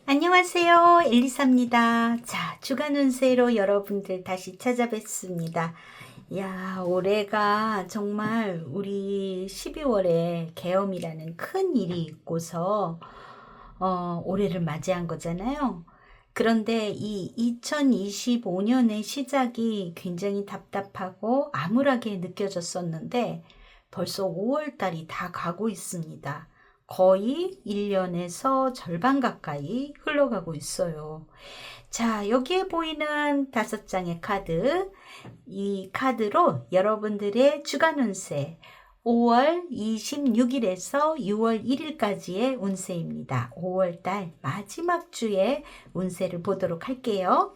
안녕하세요, 엘리사입니다. 자, 주간 운세로 여러분들 다시 찾아뵙습니다. 야, 올해가 정말 우리 12월에 계엄이라는 큰 일이 있고서 올해를 맞이한 거잖아요. 그런데 이 2025년의 시작이 굉장히 답답하고 암울하게 느껴졌었는데 벌써 5월 달이 다 가고 있습니다. 거의 1년에서 절반 가까이 흘러가고 있어요. 자, 여기에 보이는 5장의 카드, 이 카드로 여러분들의 주간 운세 5월 26일에서 6월 1일까지의 운세입니다. 5월달 마지막 주의 운세를 보도록 할게요.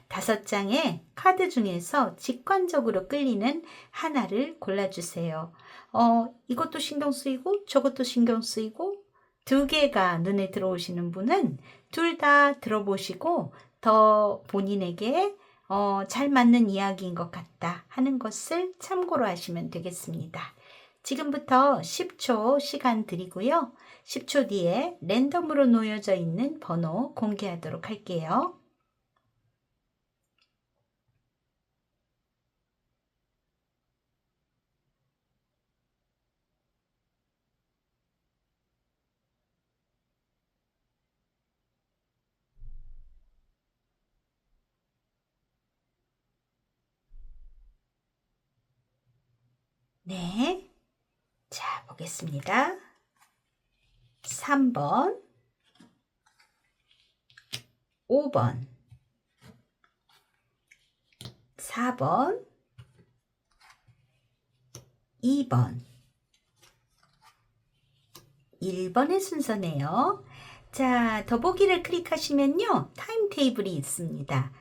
5장의 카드 중에서 직관적으로 끌리는 하나를 골라주세요. 이것도 신경 쓰이고 저것도 신경 쓰이고 2개가 눈에 들어오시는 분은 둘 다 들어보시고 더 본인에게 잘 맞는 이야기인 것 같다 하는 것을 참고로 하시면 되겠습니다. 지금부터 10초 시간 드리고요. 10초 뒤에 랜덤으로 놓여져 있는 번호 공개하도록 할게요. 네, 자 보겠습니다. 3번, 5번, 4번, 2번, 1번의 순서네요. 자, 더보기를 클릭하시면요. 타임테이블이 있습니다.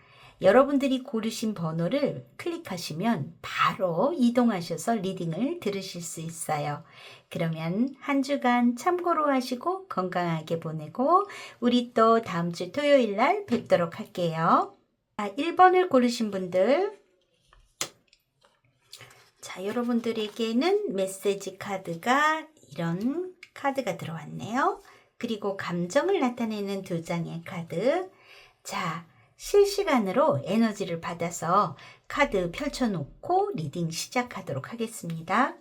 여러분들이 고르신 번호를 클릭하시면 바로 이동하셔서 리딩을 들으실 수 있어요. 그러면 한 주간 참고로 하시고 건강하게 보내고 우리 또 다음 주 토요일 날 뵙도록 할게요. 자, 1번을 고르신 분들, 자, 여러분들에게는 메시지 카드가 이런 카드가 들어왔네요. 그리고 감정을 나타내는 2장의 카드. 자, 실시간으로 에너지를 받아서 카드 펼쳐놓고 리딩 시작하도록 하겠습니다.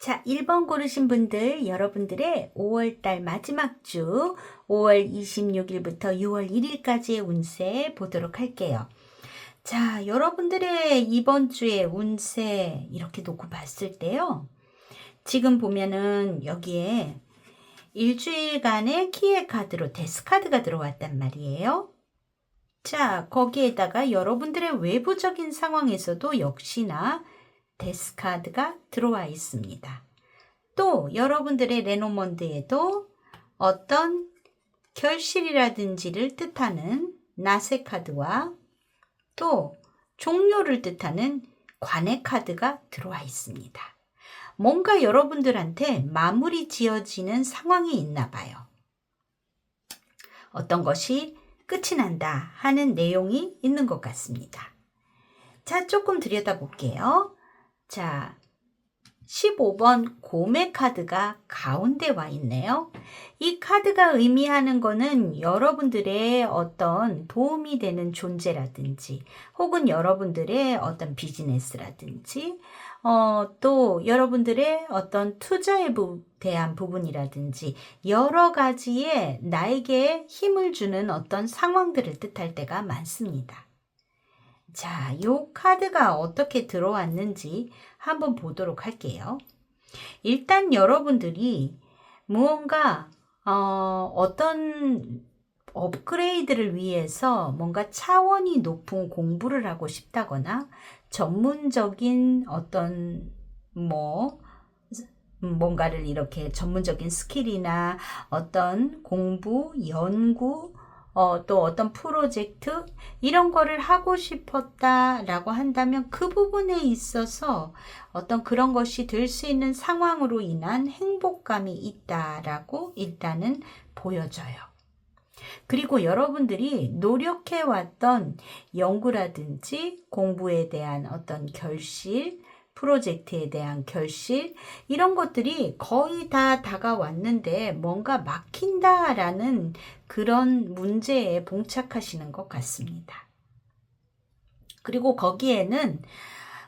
자, 1번 고르신 분들, 여러분들의 5월달 마지막 주 5월 26일부터 6월 1일까지의 운세 보도록 할게요. 자, 여러분들의 이번 주의 운세 이렇게 놓고 봤을 때요. 지금 보면은 여기에 일주일간의 키의 카드로 데스카드가 들어왔단 말이에요. 자, 거기에다가 여러분들의 외부적인 상황에서도 역시나 데스카드가 들어와 있습니다. 또 여러분들의 레노먼드에도 어떤 결실이라든지를 뜻하는 나세 카드와 또 종료를 뜻하는 관의 카드가 들어와 있습니다. 뭔가 여러분들한테 마무리 지어지는 상황이 있나 봐요. 어떤 것이 끝이 난다 하는 내용이 있는 것 같습니다. 자, 조금 들여다볼게요. 자, 15번 곰의 카드가 가운데 와 있네요. 이 카드가 의미하는 거는 여러분들의 어떤 도움이 되는 존재라든지 혹은 여러분들의 어떤 비즈니스라든지 또 여러분들의 어떤 투자에 대한 부분이라든지 여러 가지의 나에게 힘을 주는 어떤 상황들을 뜻할 때가 많습니다. 자, 요 카드가 어떻게 들어왔는지 한번 보도록 할게요. 일단 여러분들이 무언가 어떤 업그레이드를 위해서 뭔가 차원이 높은 공부를 하고 싶다거나 전문적인 어떤 뭔가를 이렇게 전문적인 스킬이나 어떤 공부, 연구, 또 어떤 프로젝트 이런 거를 하고 싶었다라고 한다면 그 부분에 있어서 어떤 그런 것이 될 수 있는 상황으로 인한 행복감이 있다라고 일단은 보여져요. 그리고 여러분들이 노력해왔던 연구라든지 공부에 대한 어떤 결실, 프로젝트에 대한 결실 이런 것들이 거의 다 다가왔는데 뭔가 막힌다라는 그런 문제에 봉착하시는 것 같습니다. 그리고 거기에는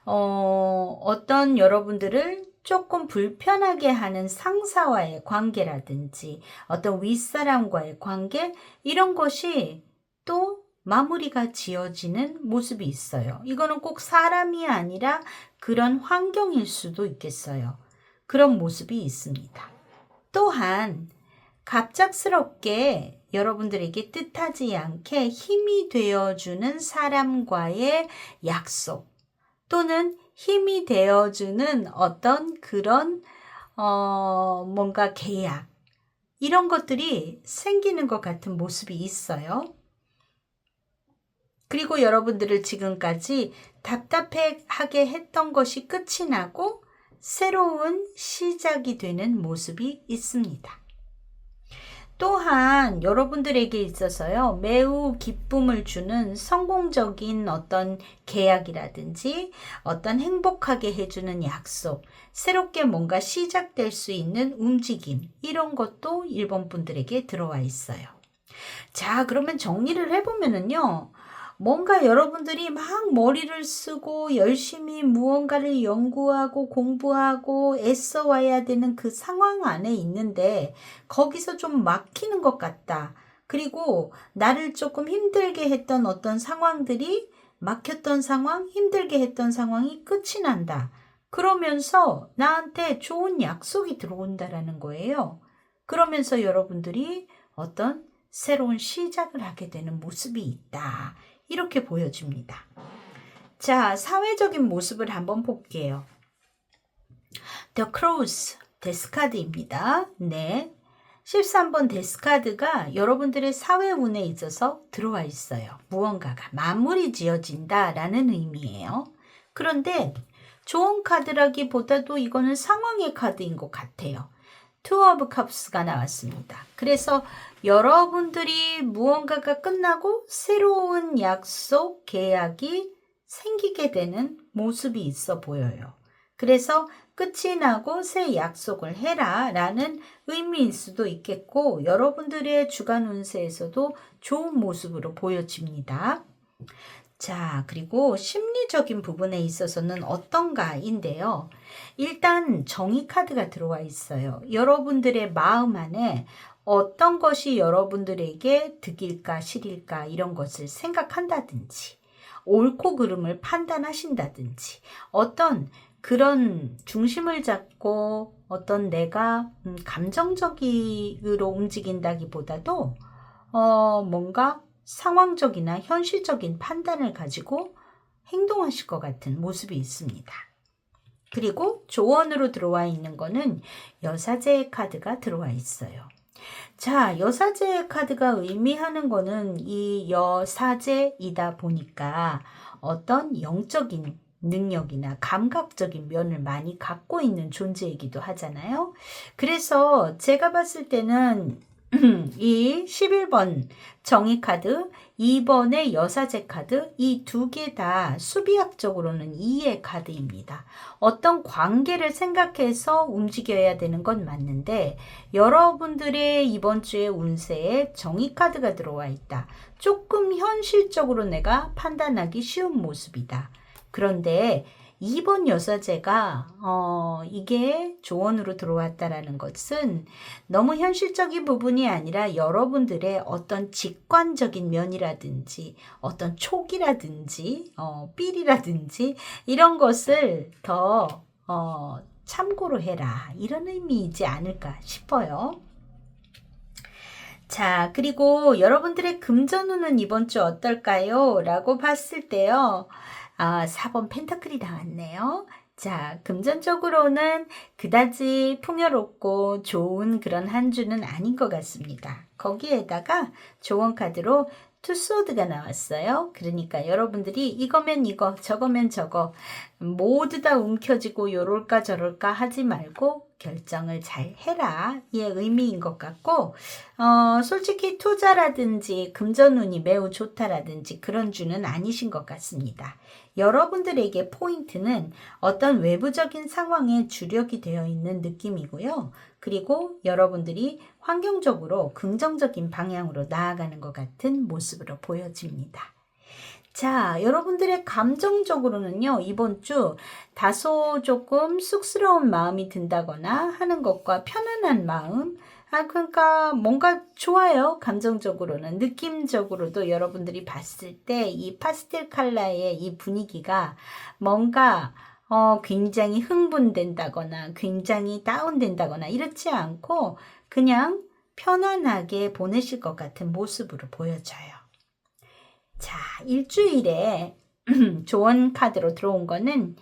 어떤 여러분들을 조금 불편하게 하는 상사와의 관계라든지 어떤 윗사람과의 관계 이런 것이 또 마무리가 지어지는 모습이 있어요. 이거는 꼭 사람이 아니라 그런 환경일 수도 있겠어요. 그런 모습이 있습니다. 또한 갑작스럽게 여러분들에게 뜻하지 않게 힘이 되어주는 사람과의 약속 또는 힘이 되어주는 어떤 그런 뭔가 계약 이런 것들이 생기는 것 같은 모습이 있어요. 그리고 여러분들을 지금까지 답답하게 했던 것이 끝이 나고 새로운 시작이 되는 모습이 있습니다. 또한 여러분들에게 있어서요, 매우 기쁨을 주는 성공적인 어떤 계약이라든지 어떤 행복하게 해주는 약속, 새롭게 뭔가 시작될 수 있는 움직임, 이런 것도 1번 분들에게 들어와 있어요. 자, 그러면 정리를 해보면은요, 뭔가 여러분들이 막 머리를 쓰고 열심히 무언가를 연구하고 공부하고 애써 와야 되는 그 상황 안에 있는데 거기서 좀 막히는 것 같다. 그리고 나를 조금 힘들게 했던 어떤 상황들이 막혔던 상황, 힘들게 했던 상황이 끝이 난다. 그러면서 나한테 좋은 약속이 들어온다라는 거예요. 그러면서 여러분들이 어떤 새로운 시작을 하게 되는 모습이 있다. 이렇게 보여집니다. 자, 사회적인 모습을 한번 볼게요. The Cross 데스카드입니다. 네. 13번 데스카드가 여러분들의 사회 운에 있어서 들어와 있어요. 무언가가 마무리 지어진다라는 의미예요. 그런데 좋은 카드라기보다도 이거는 상황의 카드인 것 같아요. Two of Cups가 나왔습니다. 그래서 여러분들이 무언가가 끝나고 새로운 약속, 계약이 생기게 되는 모습이 있어 보여요. 그래서 끝이 나고 새 약속을 해라 라는 의미일 수도 있겠고 여러분들의 주간 운세에서도 좋은 모습으로 보여집니다. 자, 그리고 심리적인 부분에 있어서는 어떤가인데요. 일단 정의 카드가 들어와 있어요. 여러분들의 마음 안에 어떤 것이 여러분들에게 득일까 실일까 이런 것을 생각한다든지 옳고 그름을 판단하신다든지 어떤 그런 중심을 잡고 어떤 내가 감정적으로 움직인다기보다도 뭔가 상황적이나 현실적인 판단을 가지고 행동하실 것 같은 모습이 있습니다. 그리고 조언으로 들어와 있는 거는 여사제의 카드가 들어와 있어요. 자, 여사제의 카드가 의미하는 거는 이 여사제이다 보니까 어떤 영적인 능력이나 감각적인 면을 많이 갖고 있는 존재이기도 하잖아요. 그래서 제가 봤을 때는 이 11번 정의 카드, 2번의 여사제 카드, 이 두 개 다 수비학적으로는 2의 카드입니다. 어떤 관계를 생각해서 움직여야 되는 건 맞는데 여러분들의 이번 주의 운세에 정의 카드가 들어와 있다. 조금 현실적으로 내가 판단하기 쉬운 모습이다. 그런데 2번 여사제가 이게 조언으로 들어왔다라는 것은 너무 현실적인 부분이 아니라 여러분들의 어떤 직관적인 면이라든지 어떤 촉이라든지 삘이라든지 이런 것을 더 참고로 해라 이런 의미이지 않을까 싶어요. 자, 그리고 여러분들의 금전운은 이번 주 어떨까요? 라고 봤을 때요. 4번 펜타클이 나왔네요. 자, 금전적으로는 그다지 풍요롭고 좋은 그런 한 주는 아닌 것 같습니다. 거기에다가 조언 카드로 투소드가 나왔어요. 그러니까 여러분들이 이거면 이거, 저거면 저거 모두 다 움켜쥐고 요럴까 저럴까 하지 말고 결정을 잘 해라. 의 의미인 것 같고 솔직히 투자라든지 금전운이 매우 좋다라든지 그런 주는 아니신 것 같습니다. 여러분들에게 포인트는 어떤 외부적인 상황에 주력이 되어 있는 느낌이고요. 그리고 여러분들이 환경적으로 긍정적인 방향으로 나아가는 것 같은 모습으로 보여집니다. 자, 여러분들의 감정적으로는요, 이번 주 다소 조금 쑥스러운 마음이 든다거나 하는 것과 편안한 마음, 그러니까 뭔가 좋아요. 감정적으로는. 느낌적으로도 여러분들이 봤을 때 이 파스텔 컬러의 이 분위기가 뭔가 굉장히 흥분된다거나 굉장히 다운된다거나 이렇지 않고 그냥 편안하게 보내실 것 같은 모습으로 보여져요. 자, 일주일에 조언 카드로 들어온 거는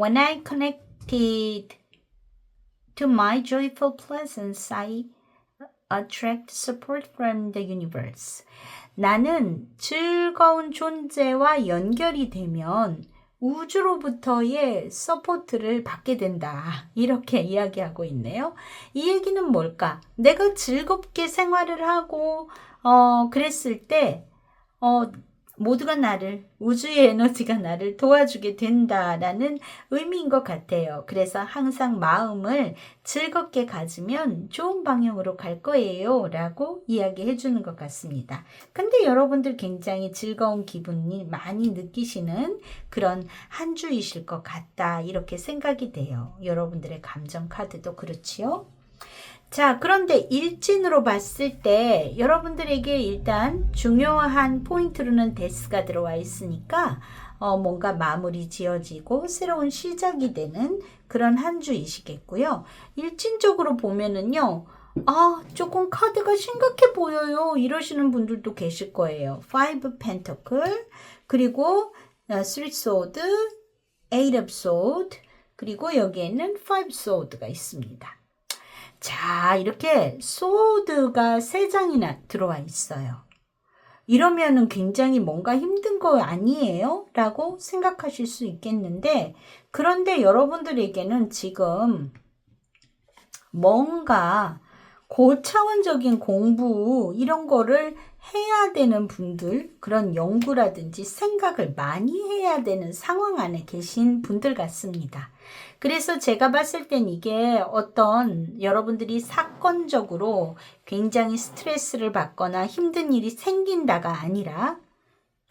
When I connected to my joyful presence, I attract support from the universe. 나는 즐거운 존재와 연결이 되면 우주로부터의 서포트를 받게 된다. 이렇게 이야기하고 있네요. 이 얘기는 뭘까? 내가 즐겁게 생활을 하고 그랬을 때 모두가 나를, 우주의 에너지가 나를 도와주게 된다라는 의미인 것 같아요. 그래서 항상 마음을 즐겁게 가지면 좋은 방향으로 갈 거예요 라고 이야기해 주는 것 같습니다. 근데 여러분들 굉장히 즐거운 기분이 많이 느끼시는 그런 한 주이실 것 같다 이렇게 생각이 돼요. 여러분들의 감정 카드도 그렇지요. 자, 그런데 일진으로 봤을 때 여러분들에게 일단 중요한 포인트로는 데스가 들어와 있으니까 뭔가 마무리 지어지고 새로운 시작이 되는 그런 한 주이시겠고요. 일진적으로 보면은요. 조금 카드가 심각해 보여요. 이러시는 분들도 계실 거예요. 5 Pentacle, 그리고 3 Sword, 8 of Sword, 그리고 여기에는 5 Sword가 있습니다. 자, 이렇게 소드가 3장이나 들어와 있어요. 이러면은 굉장히 뭔가 힘든 거 아니에요? 라고 생각하실 수 있겠는데, 그런데 여러분들에게는 지금 뭔가 고차원적인 공부 이런 거를 해야 되는 분들, 그런 연구라든지 생각을 많이 해야 되는 상황 안에 계신 분들 같습니다. 그래서 제가 봤을 땐 이게 어떤 여러분들이 사건적으로 굉장히 스트레스를 받거나 힘든 일이 생긴다가 아니라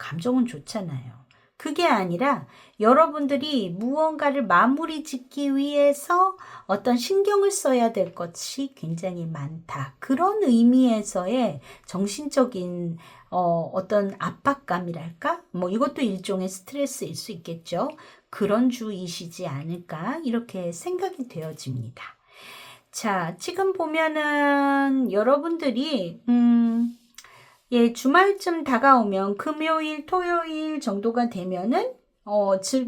감정은 좋잖아요. 그게 아니라 여러분들이 무언가를 마무리 짓기 위해서 어떤 신경을 써야 될 것이 굉장히 많다. 그런 의미에서의 정신적인 어떤 압박감이랄까? 뭐 이것도 일종의 스트레스일 수 있겠죠. 그런 주이시지 않을까? 이렇게 생각이 되어집니다. 자, 지금 보면은 여러분들이 예, 주말쯤 다가오면 금요일, 토요일 정도가 되면은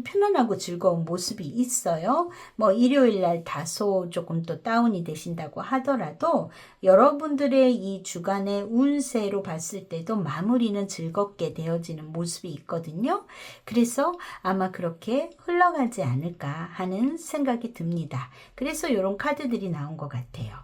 편안하고 즐거운 모습이 있어요. 뭐 일요일 날 다소 조금 또 다운이 되신다고 하더라도 여러분들의 이 주간의 운세로 봤을 때도 마무리는 즐겁게 되어지는 모습이 있거든요. 그래서 아마 그렇게 흘러가지 않을까 하는 생각이 듭니다. 그래서 이런 카드들이 나온 것 같아요.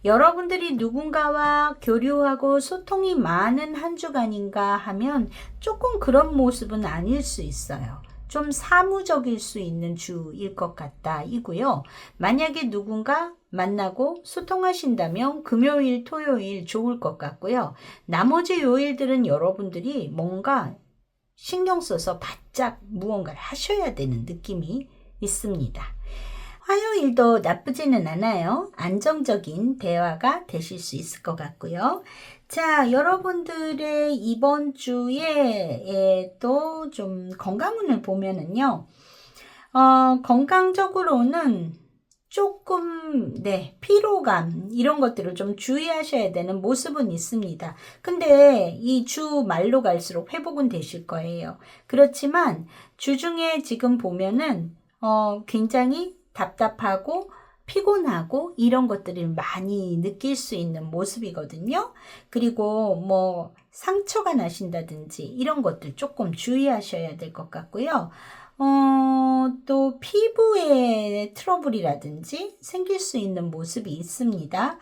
여러분들이 누군가와 교류하고 소통이 많은 한 주간인가 하면 조금 그런 모습은 아닐 수 있어요. 좀 사무적일 수 있는 주일 것 같다 이고요. 만약에 누군가 만나고 소통하신다면 금요일, 토요일 좋을 것 같고요. 나머지 요일들은 여러분들이 뭔가 신경 써서 바짝 무언가를 하셔야 되는 느낌이 있습니다. 화요일도 나쁘지는 않아요. 안정적인 대화가 되실 수 있을 것 같고요. 자, 여러분들의 이번 주에 또 좀 건강운을 보면은요. 건강적으로는 조금 피로감 이런 것들을 좀 주의하셔야 되는 모습은 있습니다. 근데 이 주 말로 갈수록 회복은 되실 거예요. 그렇지만 주중에 지금 보면은 굉장히 답답하고 피곤하고 이런 것들을 많이 느낄 수 있는 모습이거든요. 그리고 뭐 상처가 나신다든지 이런 것들 조금 주의하셔야 될 것 같고요. 또 피부에 트러블이라든지 생길 수 있는 모습이 있습니다.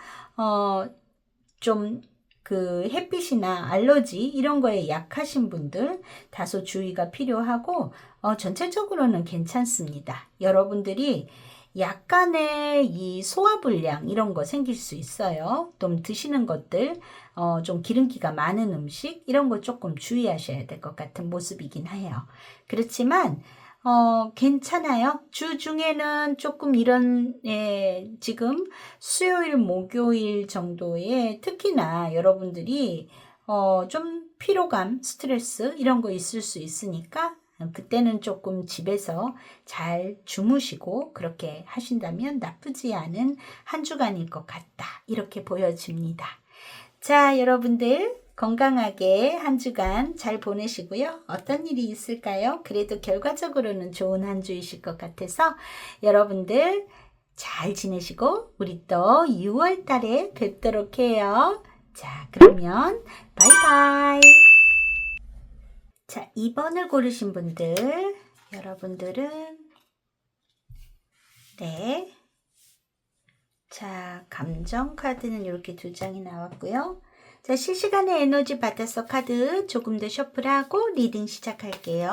좀 그 햇빛이나 알러지 이런 거에 약하신 분들 다소 주의가 필요하고 전체적으로는 괜찮습니다. 여러분들이 약간의 이 소화불량 이런 거 생길 수 있어요. 좀 드시는 것들 좀 기름기가 많은 음식 이런 거 조금 주의하셔야 될 것 같은 모습이긴 해요. 그렇지만 괜찮아요. 주 중에는 조금 이런, 지금 수요일, 목요일 정도에 특히나 여러분들이, 좀 피로감, 스트레스, 이런 거 있을 수 있으니까, 그때는 조금 집에서 잘 주무시고 그렇게 하신다면 나쁘지 않은 한 주간일 것 같다. 이렇게 보여집니다. 자, 여러분들. 건강하게 한 주간 잘 보내시고요. 어떤 일이 있을까요? 그래도 결과적으로는 좋은 한 주이실 것 같아서 여러분들 잘 지내시고 우리 또 6월 달에 뵙도록 해요. 자, 그러면 바이바이. 자, 2번을 고르신 분들, 여러분들은 자, 감정 카드는 이렇게 2장이 나왔고요. 자, 실시간의 에너지 받아서 카드 조금 더 셔플하고 리딩 시작할게요.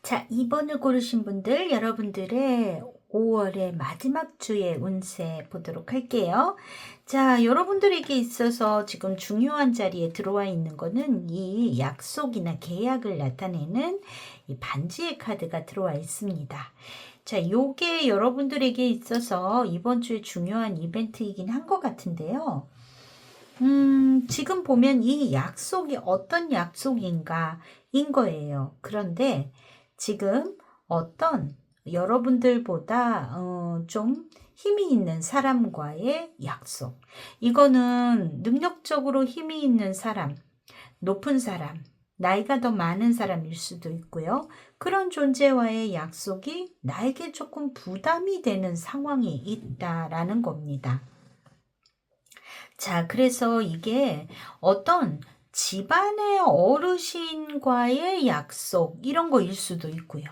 자, 2번을 고르신 분들, 여러분들의 5월의 마지막 주의 운세 보도록 할게요. 자, 여러분들에게 있어서 지금 중요한 자리에 들어와 있는 거는 이 약속이나 계약을 나타내는 이 반지의 카드가 들어와 있습니다. 자, 요게 여러분들에게 있어서 이번 주에 중요한 이벤트이긴 한 것 같은데요. 지금 보면 이 약속이 어떤 약속인가인 거예요. 그런데 지금 어떤 여러분들보다 좀 힘이 있는 사람과의 약속. 이거는 능력적으로 힘이 있는 사람, 높은 사람, 나이가 더 많은 사람일 수도 있고요. 그런 존재와의 약속이 나에게 조금 부담이 되는 상황이 있다라는 겁니다. 자, 그래서 이게 어떤 집안의 어르신과의 약속, 이런 거일 수도 있고요.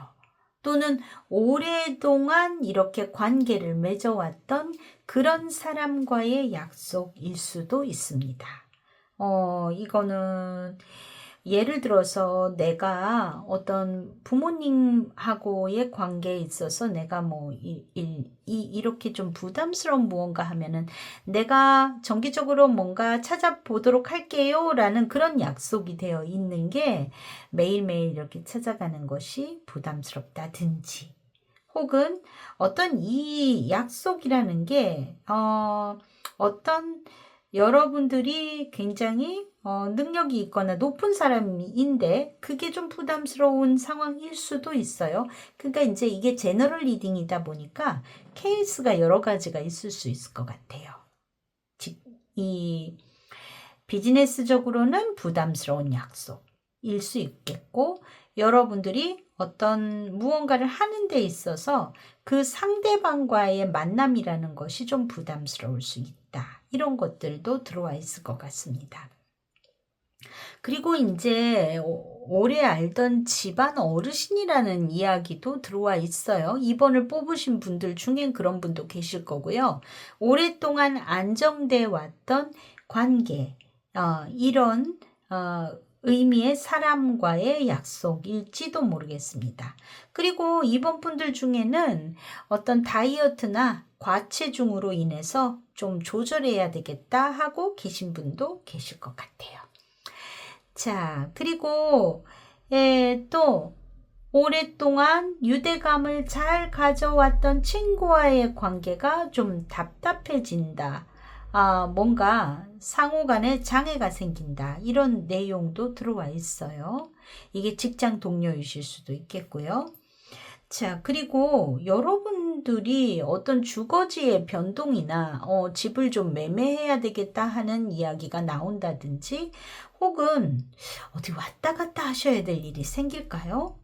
또는 오랫동안 이렇게 관계를 맺어왔던 그런 사람과의 약속일 수도 있습니다. 이거는 예를 들어서 내가 어떤 부모님하고의 관계에 있어서 내가 뭐 이렇게 좀 부담스러운 무언가 하면은 내가 정기적으로 뭔가 찾아보도록 할게요 라는 그런 약속이 되어 있는 게 매일매일 이렇게 찾아가는 것이 부담스럽다든지, 혹은 어떤 이 약속이라는 게 어떤 여러분들이 굉장히 능력이 있거나 높은 사람인데 그게 좀 부담스러운 상황일 수도 있어요. 그러니까 이제 이게 제너럴 리딩이다 보니까 케이스가 여러 가지가 있을 수 있을 것 같아요. 이 비즈니스적으로는 부담스러운 약속일 수 있겠고, 여러분들이 어떤 무언가를 하는 데 있어서 그 상대방과의 만남이라는 것이 좀 부담스러울 수 있다. 이런 것들도 들어와 있을 것 같습니다. 그리고 이제 오래 알던 집안 어르신이라는 이야기도 들어와 있어요. 2번을 뽑으신 분들 중엔 그런 분도 계실 거고요. 오랫동안 안정돼 왔던 관계, 이런 의미의 사람과의 약속일지도 모르겠습니다. 그리고 2번 분들 중에는 어떤 다이어트나 과체중으로 인해서 좀 조절해야 되겠다 하고 계신 분도 계실 것 같아요. 자, 그리고 또 오랫동안 유대감을 잘 가져왔던 친구와의 관계가 좀 답답해진다. 뭔가 상호 간에 장애가 생긴다. 이런 내용도 들어와 있어요. 이게 직장 동료이실 수도 있겠고요. 자, 그리고 여러분들이 어떤 주거지의 변동이나 집을 좀 매매해야 되겠다 하는 이야기가 나온다든지, 혹은 어디 왔다 갔다 하셔야 될 일이 생길까요?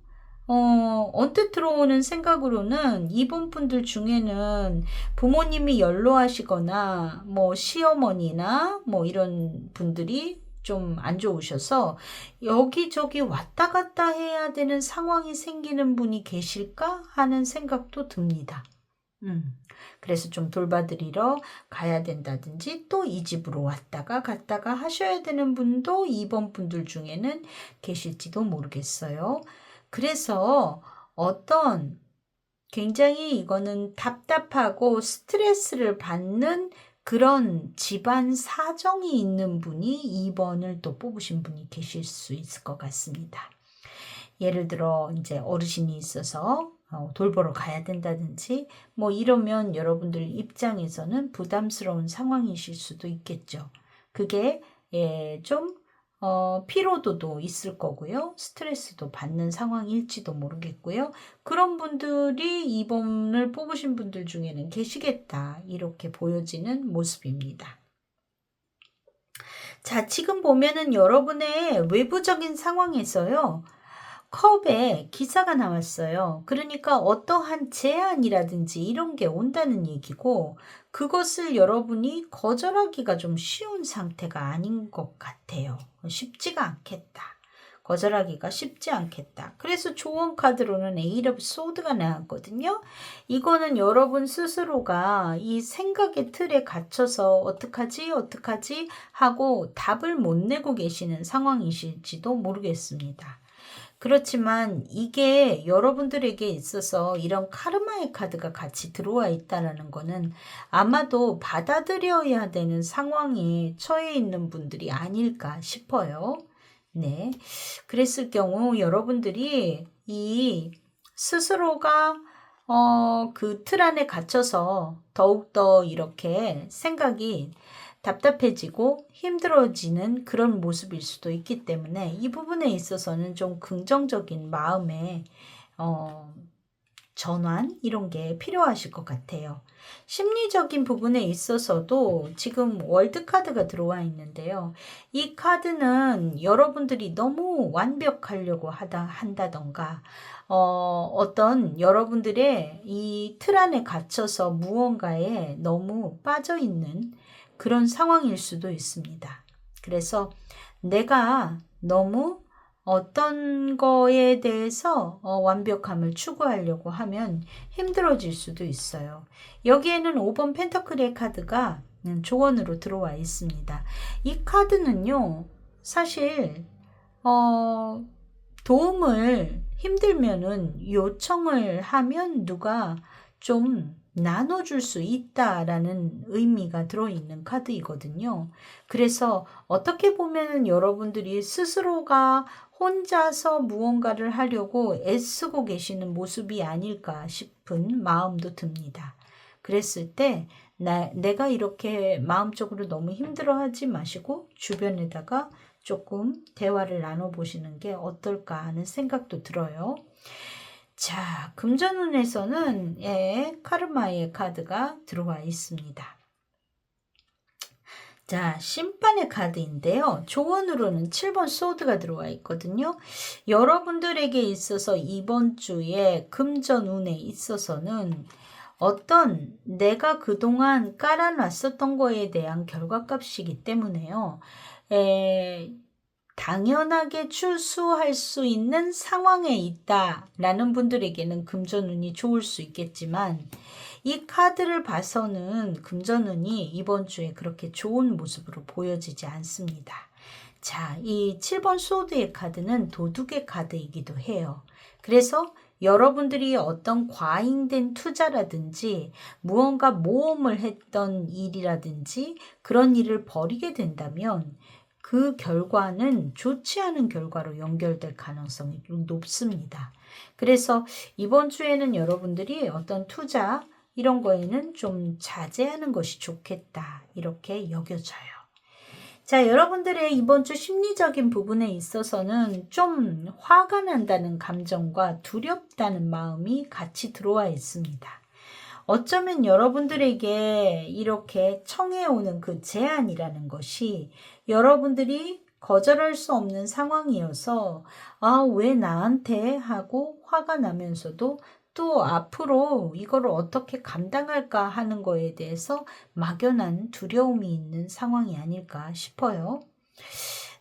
언뜻 들어오는 생각으로는 이번 분들 중에는 부모님이 연로하시거나 뭐 시어머니나 뭐 이런 분들이 좀 안 좋으셔서 여기저기 왔다 갔다 해야 되는 상황이 생기는 분이 계실까 하는 생각도 듭니다. 그래서 좀 돌봐드리러 가야 된다든지, 또 이 집으로 왔다가 갔다가 하셔야 되는 분도 이번 분들 중에는 계실지도 모르겠어요. 그래서 어떤 굉장히 이거는 답답하고 스트레스를 받는 그런 집안 사정이 있는 분이 2번을 또 뽑으신 분이 계실 수 있을 것 같습니다. 예를 들어 이제 어르신이 있어서 돌보러 가야 된다든지 뭐 이러면 여러분들 입장에서는 부담스러운 상황이실 수도 있겠죠. 그게 좀 피로도도 있을 거고요. 스트레스도 받는 상황일지도 모르겠고요. 그런 분들이 2번을 뽑으신 분들 중에는 계시겠다. 이렇게 보여지는 모습입니다. 자, 지금 보면은 여러분의 외부적인 상황에서요, 컵에 기사가 나왔어요. 그러니까 어떠한 제안이라든지 이런 게 온다는 얘기고, 그것을 여러분이 거절하기가 좀 쉬운 상태가 아닌 것 같아요. 쉽지가 않겠다. 거절하기가 쉽지 않겠다. 그래서 조언 카드로는 에이트 오브 소드가 나왔거든요. 이거는 여러분 스스로가 이 생각의 틀에 갇혀서 어떡하지 하고 답을 못 내고 계시는 상황이실지도 모르겠습니다. 그렇지만 이게 여러분들에게 있어서 이런 카르마의 카드가 같이 들어와 있다는 거는 아마도 받아들여야 되는 상황에 처해 있는 분들이 아닐까 싶어요. 네. 그랬을 경우 여러분들이 이 스스로가 그 틀 안에 갇혀서 더욱더 이렇게 생각이 답답해지고 힘들어지는 그런 모습일 수도 있기 때문에 이 부분에 있어서는 좀 긍정적인 마음에 전환 이런 게 필요하실 것 같아요. 심리적인 부분에 있어서도 지금 월드카드가 들어와 있는데요. 이 카드는 여러분들이 너무 완벽하려고 한다던가 어떤 여러분들의 이 틀 안에 갇혀서 무언가에 너무 빠져 있는 그런 상황일 수도 있습니다. 그래서 내가 너무 어떤 거에 대해서 완벽함을 추구하려고 하면 힘들어질 수도 있어요. 여기에는 5번 펜터클의 카드가 조언으로 들어와 있습니다. 이 카드는요, 사실 도움을 힘들면은 요청을 하면 누가 좀 나눠줄 수 있다라는 의미가 들어있는 카드이거든요. 그래서 어떻게 보면 여러분들이 스스로가 혼자서 무언가를 하려고 애쓰고 계시는 모습이 아닐까 싶은 마음도 듭니다. 그랬을 때 내가 이렇게 마음적으로 너무 힘들어하지 마시고 주변에다가 조금 대화를 나눠보시는 게 어떨까 하는 생각도 들어요. 자, 금전운에서는 카르마의 카드가 들어와 있습니다. 자, 심판의 카드인데요. 조언으로는 7번 소드가 들어와 있거든요. 여러분들에게 있어서 이번 주에 금전운에 있어서는 어떤 내가 그동안 깔아놨었던 거에 대한 결과값이기 때문에요. 당연하게 추수할 수 있는 상황에 있다라는 분들에게는 금전운이 좋을 수 있겠지만 이 카드를 봐서는 금전운이 이번 주에 그렇게 좋은 모습으로 보여지지 않습니다. 자, 이 7번 소드의 카드는 도둑의 카드이기도 해요. 그래서 여러분들이 어떤 과잉된 투자라든지 무언가 모험을 했던 일이라든지 그런 일을 벌이게 된다면 그 결과는 좋지 않은 결과로 연결될 가능성이 높습니다. 그래서 이번 주에는 여러분들이 어떤 투자 이런 거에는 좀 자제하는 것이 좋겠다 이렇게 여겨져요. 자, 여러분들의 이번 주 심리적인 부분에 있어서는 좀 화가 난다는 감정과 두렵다는 마음이 같이 들어와 있습니다. 어쩌면 여러분들에게 이렇게 청해오는 그 제안이라는 것이 여러분들이 거절할 수 없는 상황이어서 왜 나한테 하고 화가 나면서도 또 앞으로 이거를 어떻게 감당할까 하는 거에 대해서 막연한 두려움이 있는 상황이 아닐까 싶어요.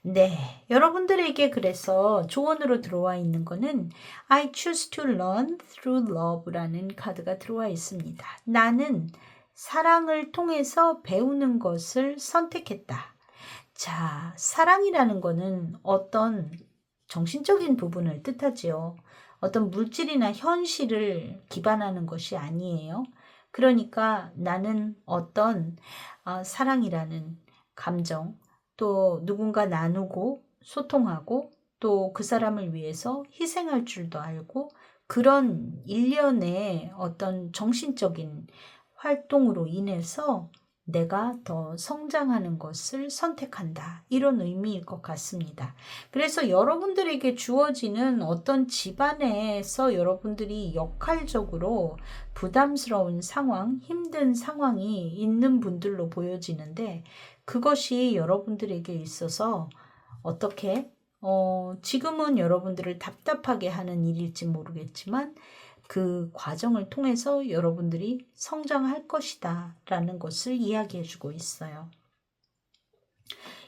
네, 여러분들에게 그래서 조언으로 들어와 있는 거는 I choose to learn through love라는 카드가 들어와 있습니다. 나는 사랑을 통해서 배우는 것을 선택했다. 자, 사랑이라는 거는 어떤 정신적인 부분을 뜻하지요. 어떤 물질이나 현실을 기반하는 것이 아니에요. 그러니까 나는 어떤 사랑이라는 감정, 또 누군가 나누고 소통하고 또 그 사람을 위해서 희생할 줄도 알고 그런 일련의 어떤 정신적인 활동으로 인해서 내가 더 성장하는 것을 선택한다. 이런 의미일 것 같습니다. 그래서 여러분들에게 주어지는 어떤 집안에서 여러분들이 역할적으로 부담스러운 상황, 힘든 상황이 있는 분들로 보여지는데 그것이 여러분들에게 있어서 어떻게 지금은 여러분들을 답답하게 하는 일일지 모르겠지만 그 과정을 통해서 여러분들이 성장할 것이다 라는 것을 이야기해 주고 있어요.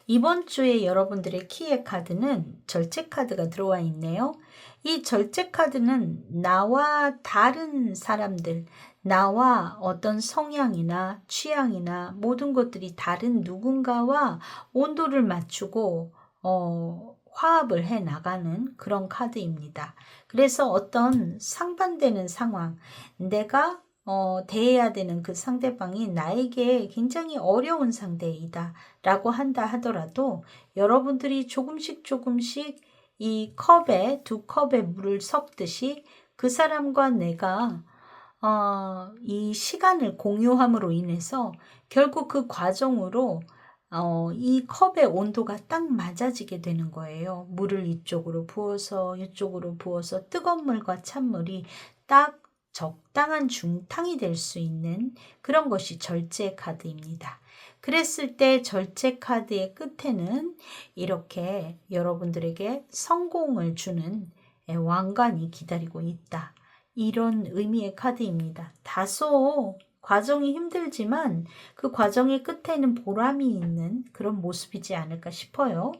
이번 주에 여러분들의 키의 카드는 절제 카드가 들어와 있네요. 이 절제 카드는 나와 다른 사람들, 나와 어떤 성향이나 취향이나 모든 것들이 다른 누군가와 온도를 맞추고 화합을 해 나가는 그런 카드입니다. 그래서 어떤 상반되는 상황, 내가 대해야 되는 그 상대방이 나에게 굉장히 어려운 상대이다 라고 한다 하더라도 여러분들이 조금씩 이 컵에 두 컵에 물을 섞듯이 그 사람과 내가 이 시간을 공유함으로 인해서 결국 그 과정으로 이 컵의 온도가 딱 맞아지게 되는 거예요. 물을 이쪽으로 부어서 이쪽으로 부어서 뜨거운 물과 찬물이 딱 적당한 중탕이 될 수 있는 그런 것이 절제 카드입니다. 그랬을 때 절제 카드의 끝에는 이렇게 여러분들에게 성공을 주는 왕관이 기다리고 있다. 이런 의미의 카드입니다. 다소 과정이 힘들지만 그 과정의 끝에는 보람이 있는 그런 모습이지 않을까 싶어요.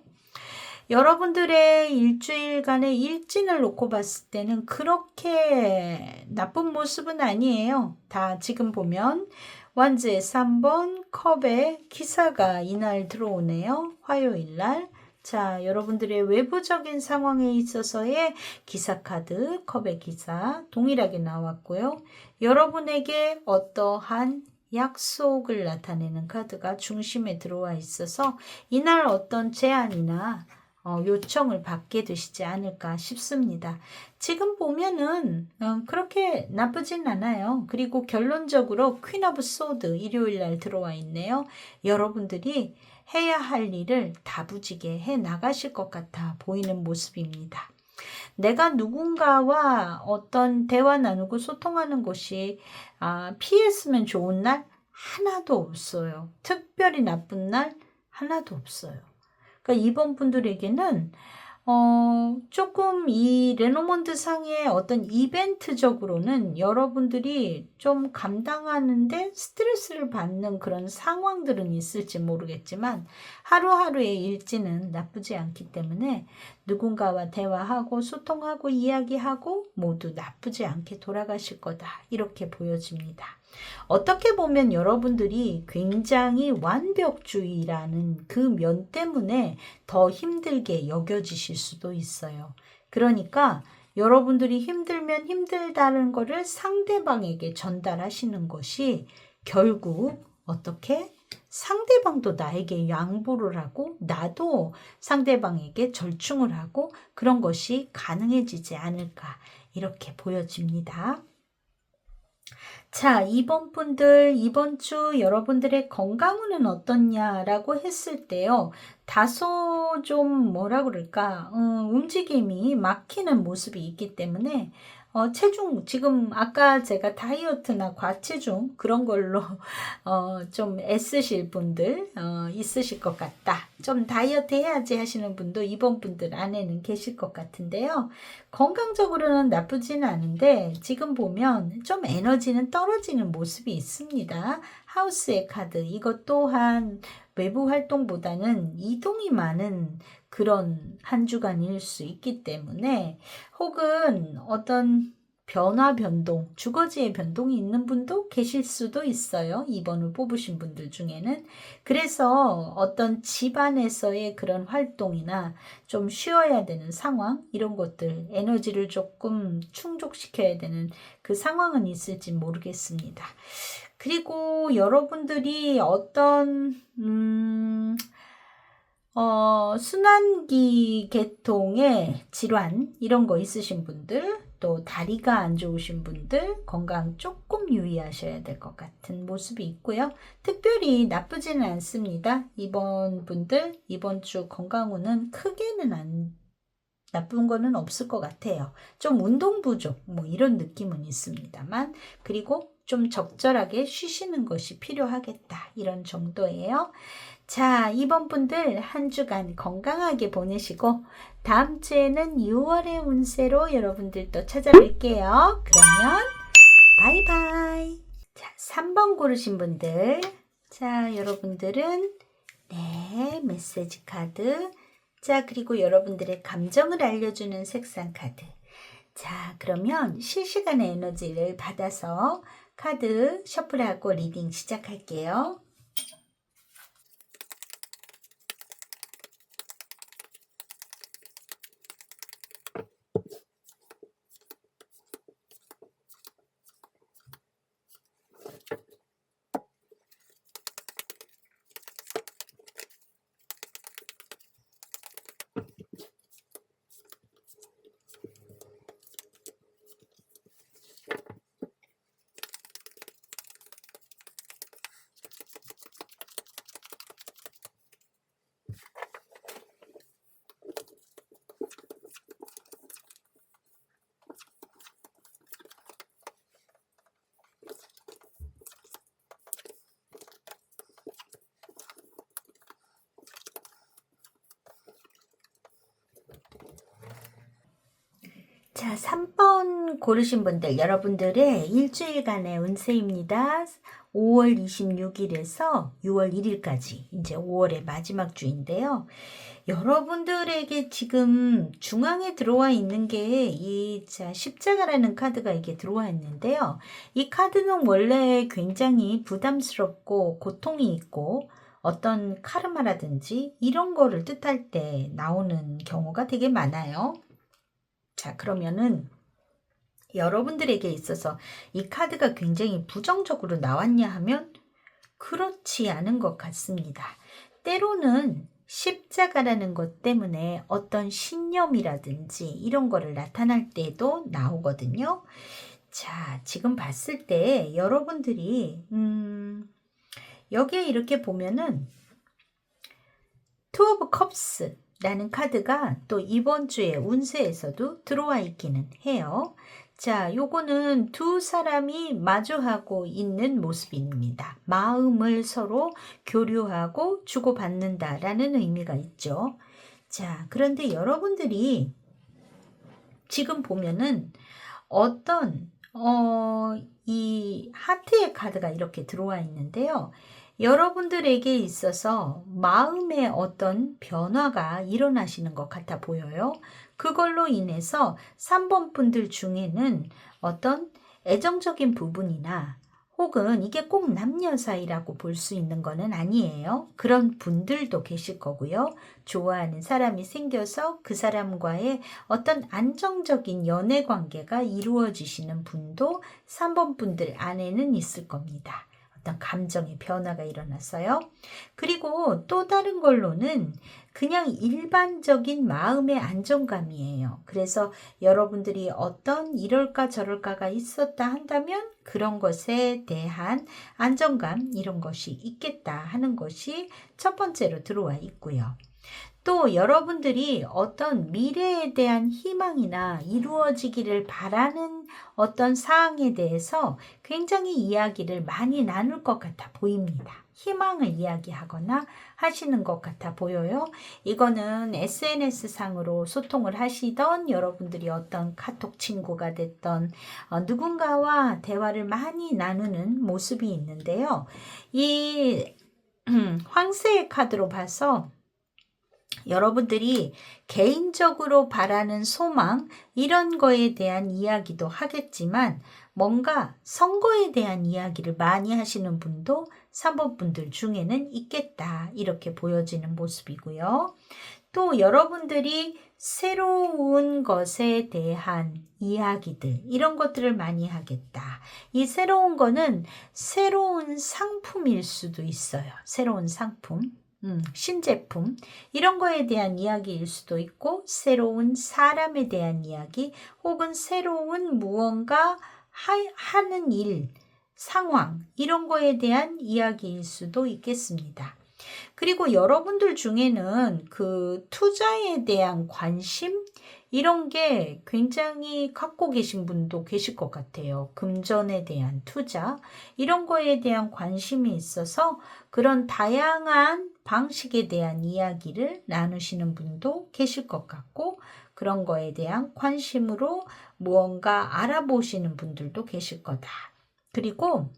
여러분들의 일주일간의 일진을 놓고 봤을 때는 그렇게 나쁜 모습은 아니에요. 다 지금 보면 완즈의 3번 컵의 기사가 이날 들어오네요. 화요일 날. 자, 여러분들의 외부적인 상황에 있어서의 기사 카드, 컵의 기사 동일하게 나왔고요. 여러분에게 어떠한 약속을 나타내는 카드가 중심에 들어와 있어서 이날 어떤 제안이나 요청을 받게 되시지 않을까 싶습니다. 지금 보면은 그렇게 나쁘진 않아요. 그리고 결론적으로 퀸 오브 소드 일요일 날 들어와 있네요. 여러분들이 해야 할 일을 다부지게 해 나가실 것 같아 보이는 모습입니다. 내가 누군가와 어떤 대화 나누고 소통하는 것이 피했으면 좋은 날 하나도 없어요. 특별히 나쁜 날 하나도 없어요. 그러니까 이번 분들에게는 조금 이 레노먼드 상의 어떤 이벤트적으로는 여러분들이 좀 감당하는데 스트레스를 받는 그런 상황들은 있을지 모르겠지만 하루하루의 일지는 나쁘지 않기 때문에 누군가와 대화하고 소통하고 이야기하고 모두 나쁘지 않게 돌아가실 거다. 이렇게 보여집니다. 어떻게 보면 여러분들이 굉장히 완벽주의라는 그 면 때문에 더 힘들게 여겨지실 수도 있어요. 그러니까 여러분들이 힘들면 힘들다는 것을 상대방에게 전달하시는 것이 결국 어떻게? 상대방도 나에게 양보를 하고 나도 상대방에게 절충을 하고 그런 것이 가능해지지 않을까 이렇게 보여집니다. 자, 이번 분들, 이번 주 여러분들의 건강운은 어떻냐라고 했을 때요. 다소 좀 뭐라 그럴까, 움직임이 막히는 모습이 있기 때문에 체중, 지금 아까 제가 다이어트나 과체중 그런 걸로 좀 애쓰실 분들 있으실 것 같다. 좀 다이어트 해야지 하시는 분도 이번 분들 안에는 계실 것 같은데요. 건강적으로는 나쁘지는 않은데 지금 보면 좀 에너지는 떨어지는 모습이 있습니다. 하우스의 카드 이것 또한 외부 활동보다는 이동이 많은 그런 한 주간일 수 있기 때문에 혹은 어떤 변화 변동, 주거지의 변동이 있는 분도 계실 수도 있어요. 2번을 뽑으신 분들 중에는. 그래서 어떤 집안에서의 그런 활동이나 좀 쉬어야 되는 상황, 이런 것들, 에너지를 조금 충족시켜야 되는 그 상황은 있을지 모르겠습니다. 그리고 여러분들이 어떤, 순환기 계통의 질환 이런 거 있으신 분들 또 다리가 안 좋으신 분들 건강 조금 유의하셔야 될 것 같은 모습이 있고요. 특별히 나쁘지는 않습니다. 이번 분들 이번 주 건강운은 크게는 나쁜 거는 없을 것 같아요. 좀 운동 부족 뭐 이런 느낌은 있습니다만 그리고 좀 적절하게 쉬시는 것이 필요하겠다 이런 정도예요. 자, 이번 분들 한 주간 건강하게 보내시고 다음 주에는 6월의 운세로 여러분들 또 찾아뵐게요. 그러면 바이바이. 자, 3번 고르신 분들. 자, 여러분들은 네, 메시지 카드. 자, 그리고 여러분들의 감정을 알려주는 색상 카드. 자, 그러면 실시간의 에너지를 받아서 카드 셔플하고 리딩 시작할게요. 자, 3번 고르신 분들, 여러분들의 일주일간의 운세입니다. 5월 26일에서 6월 1일까지, 이제 5월의 마지막 주인데요. 여러분들에게 지금 중앙에 들어와 있는 게 십자가라는 카드가 이게 들어와 있는데요. 이 카드는 원래 굉장히 부담스럽고 고통이 있고 어떤 카르마라든지 이런 거를 뜻할 때 나오는 경우가 되게 많아요. 자, 그러면은 여러분들에게 있어서 이 카드가 굉장히 부정적으로 나왔냐 하면 그렇지 않은 것 같습니다. 때로는 십자가라는 것 때문에 어떤 신념이라든지 이런 거를 나타날 때도 나오거든요. 자, 지금 봤을 때 여러분들이 여기에 이렇게 보면은 투 오브 컵스 라는 카드가 또 이번 주에 운세에서도 들어와 있기는 해요. 자, 요거는 두 사람이 마주하고 있는 모습입니다. 마음을 서로 교류하고 주고받는다라는 의미가 있죠. 자, 그런데 여러분들이 지금 보면은 어떤 이 하트의 카드가 이렇게 들어와 있는데요. 여러분들에게 있어서 마음의 어떤 변화가 일어나시는 것 같아 보여요. 그걸로 인해서 3번 분들 중에는 어떤 애정적인 부분이나 혹은 이게 꼭 남녀 사이라고 볼 수 있는 거는 아니에요. 그런 분들도 계실 거고요. 좋아하는 사람이 생겨서 그 사람과의 어떤 안정적인 연애 관계가 이루어지시는 분도 3번 분들 안에는 있을 겁니다. 어떤 감정의 변화가 일어났어요. 그리고 또 다른 걸로는 그냥 일반적인 마음의 안정감이에요. 그래서 여러분들이 어떤 이럴까 저럴까가 있었다 한다면 그런 것에 대한 안정감 이런 것이 있겠다 하는 것이 첫 번째로 들어와 있고요. 또 여러분들이 어떤 미래에 대한 희망이나 이루어지기를 바라는 어떤 사항에 대해서 굉장히 이야기를 많이 나눌 것 같아 보입니다. 희망을 이야기하거나 하시는 것 같아 보여요. 이거는 SNS상으로 소통을 하시던 여러분들이 어떤 카톡 친구가 됐던 누군가와 대화를 많이 나누는 모습이 있는데요. 이 황새의 카드로 봐서 여러분들이 개인적으로 바라는 소망 이런 거에 대한 이야기도 하겠지만 뭔가 선거에 대한 이야기를 많이 하시는 분도 3번 분들 중에는 있겠다 이렇게 보여지는 모습이고요. 또 여러분들이 새로운 것에 대한 이야기들 이런 것들을 많이 하겠다. 이 새로운 거는 새로운 상품일 수도 있어요. 새로운 상품. 신제품 이런 거에 대한 이야기일 수도 있고 새로운 사람에 대한 이야기 혹은 새로운 무언가 하는 일, 상황 이런 거에 대한 이야기일 수도 있겠습니다. 그리고 여러분들 중에는 그 투자에 대한 관심 이런 게 굉장히 갖고 계신 분도 계실 것 같아요. 금전에 대한 투자 이런 거에 대한 관심이 있어서 그런 다양한 방식에 대한 이야기를 나누시는 분도 계실 것 같고 그런 거에 대한 관심으로 무언가 알아보시는 분들도 계실 거다. 그리고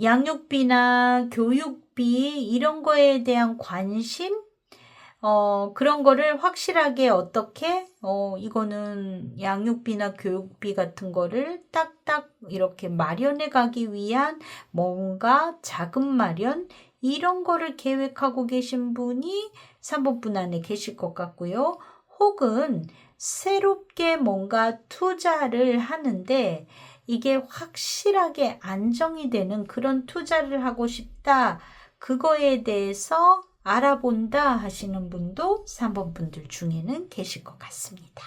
양육비나 교육비 이런 거에 대한 관심 그런 거를 확실하게 어떻게 이거는 양육비나 교육비 같은 거를 딱딱 이렇게 마련해 가기 위한 뭔가 자금 마련 이런 거를 계획하고 계신 분이 3번 분 안에 계실 것 같고요. 혹은 새롭게 뭔가 투자를 하는데 이게 확실하게 안정이 되는 그런 투자를 하고 싶다. 그거에 대해서 알아본다 하시는 분도 3번 분들 중에는 계실 것 같습니다.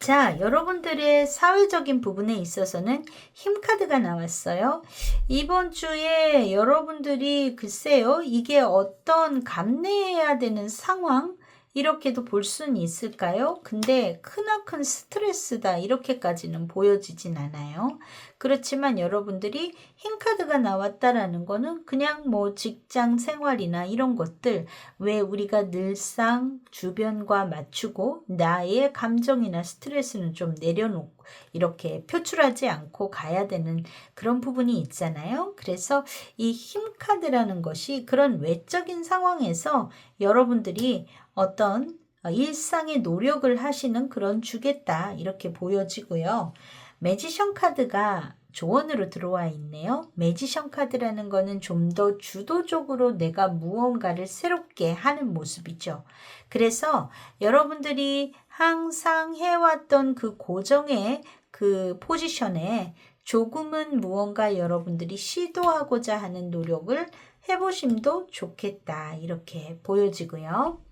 자, 여러분들의 사회적인 부분에 있어서는 힘카드가 나왔어요. 이번 주에 여러분들이 글쎄요, 이게 어떤 감내해야 되는 상황, 이렇게도 볼 수는 있을까요? 근데 크나큰 스트레스다 이렇게까지는 보여지진 않아요. 그렇지만 여러분들이 흰 카드가 나왔다라는 거는 그냥 뭐 직장 생활이나 이런 것들, 왜 우리가 늘상 주변과 맞추고 나의 감정이나 스트레스는 좀 내려놓고 이렇게 표출하지 않고 가야 되는 그런 부분이 있잖아요. 그래서 이 힘 카드라는 것이 그런 외적인 상황에서 여러분들이 어떤 일상의 노력을 하시는 그런 주겠다 이렇게 보여지고요. 매지션 카드가 조언으로 들어와 있네요. 매지션 카드라는 거는 좀 더 주도적으로 내가 무언가를 새롭게 하는 모습이죠. 그래서 여러분들이 항상 해왔던 그 고정의 그 포지션에 조금은 무언가 여러분들이 시도하고자 하는 노력을 해보심도 좋겠다 이렇게 보여지고요.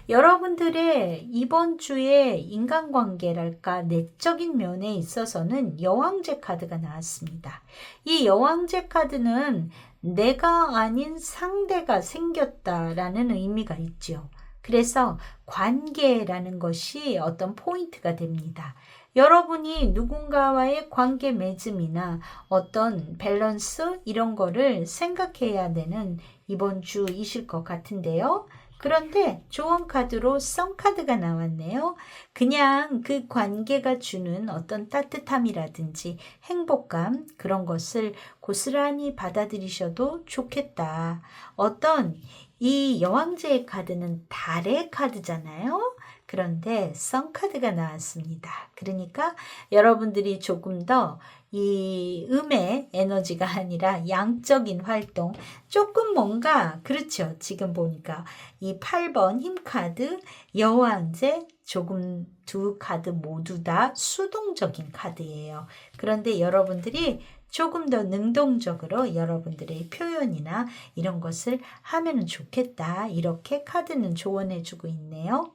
여러분들의 이번 주에 인간관계랄까 내적인 면에 있어서는 여왕제 카드가 나왔습니다. 이 여왕제 카드는 내가 아닌 상대가 생겼다라는 의미가 있죠. 그래서 관계라는 것이 어떤 포인트가 됩니다. 여러분이 누군가와의 관계 맺음이나 어떤 밸런스 이런 거를 생각해야 되는 이번 주이실 것 같은데요. 그런데 조언 카드로 썬 카드가 나왔네요. 그냥 그 관계가 주는 어떤 따뜻함이라든지 행복감 그런 것을 고스란히 받아들이셔도 좋겠다. 어떤 이 여왕제의 카드는 달의 카드잖아요. 그런데 썬 카드가 나왔습니다. 그러니까 여러분들이 조금 더 이 음의 에너지가 아니라 양적인 활동, 조금 뭔가 그렇죠. 지금 보니까 이 8번 힘 카드, 여왕제, 조금 두 카드 모두 다 수동적인 카드예요. 그런데 여러분들이 조금 더 능동적으로 여러분들의 표현이나 이런 것을 하면 좋겠다. 이렇게 카드는 조언해주고 있네요.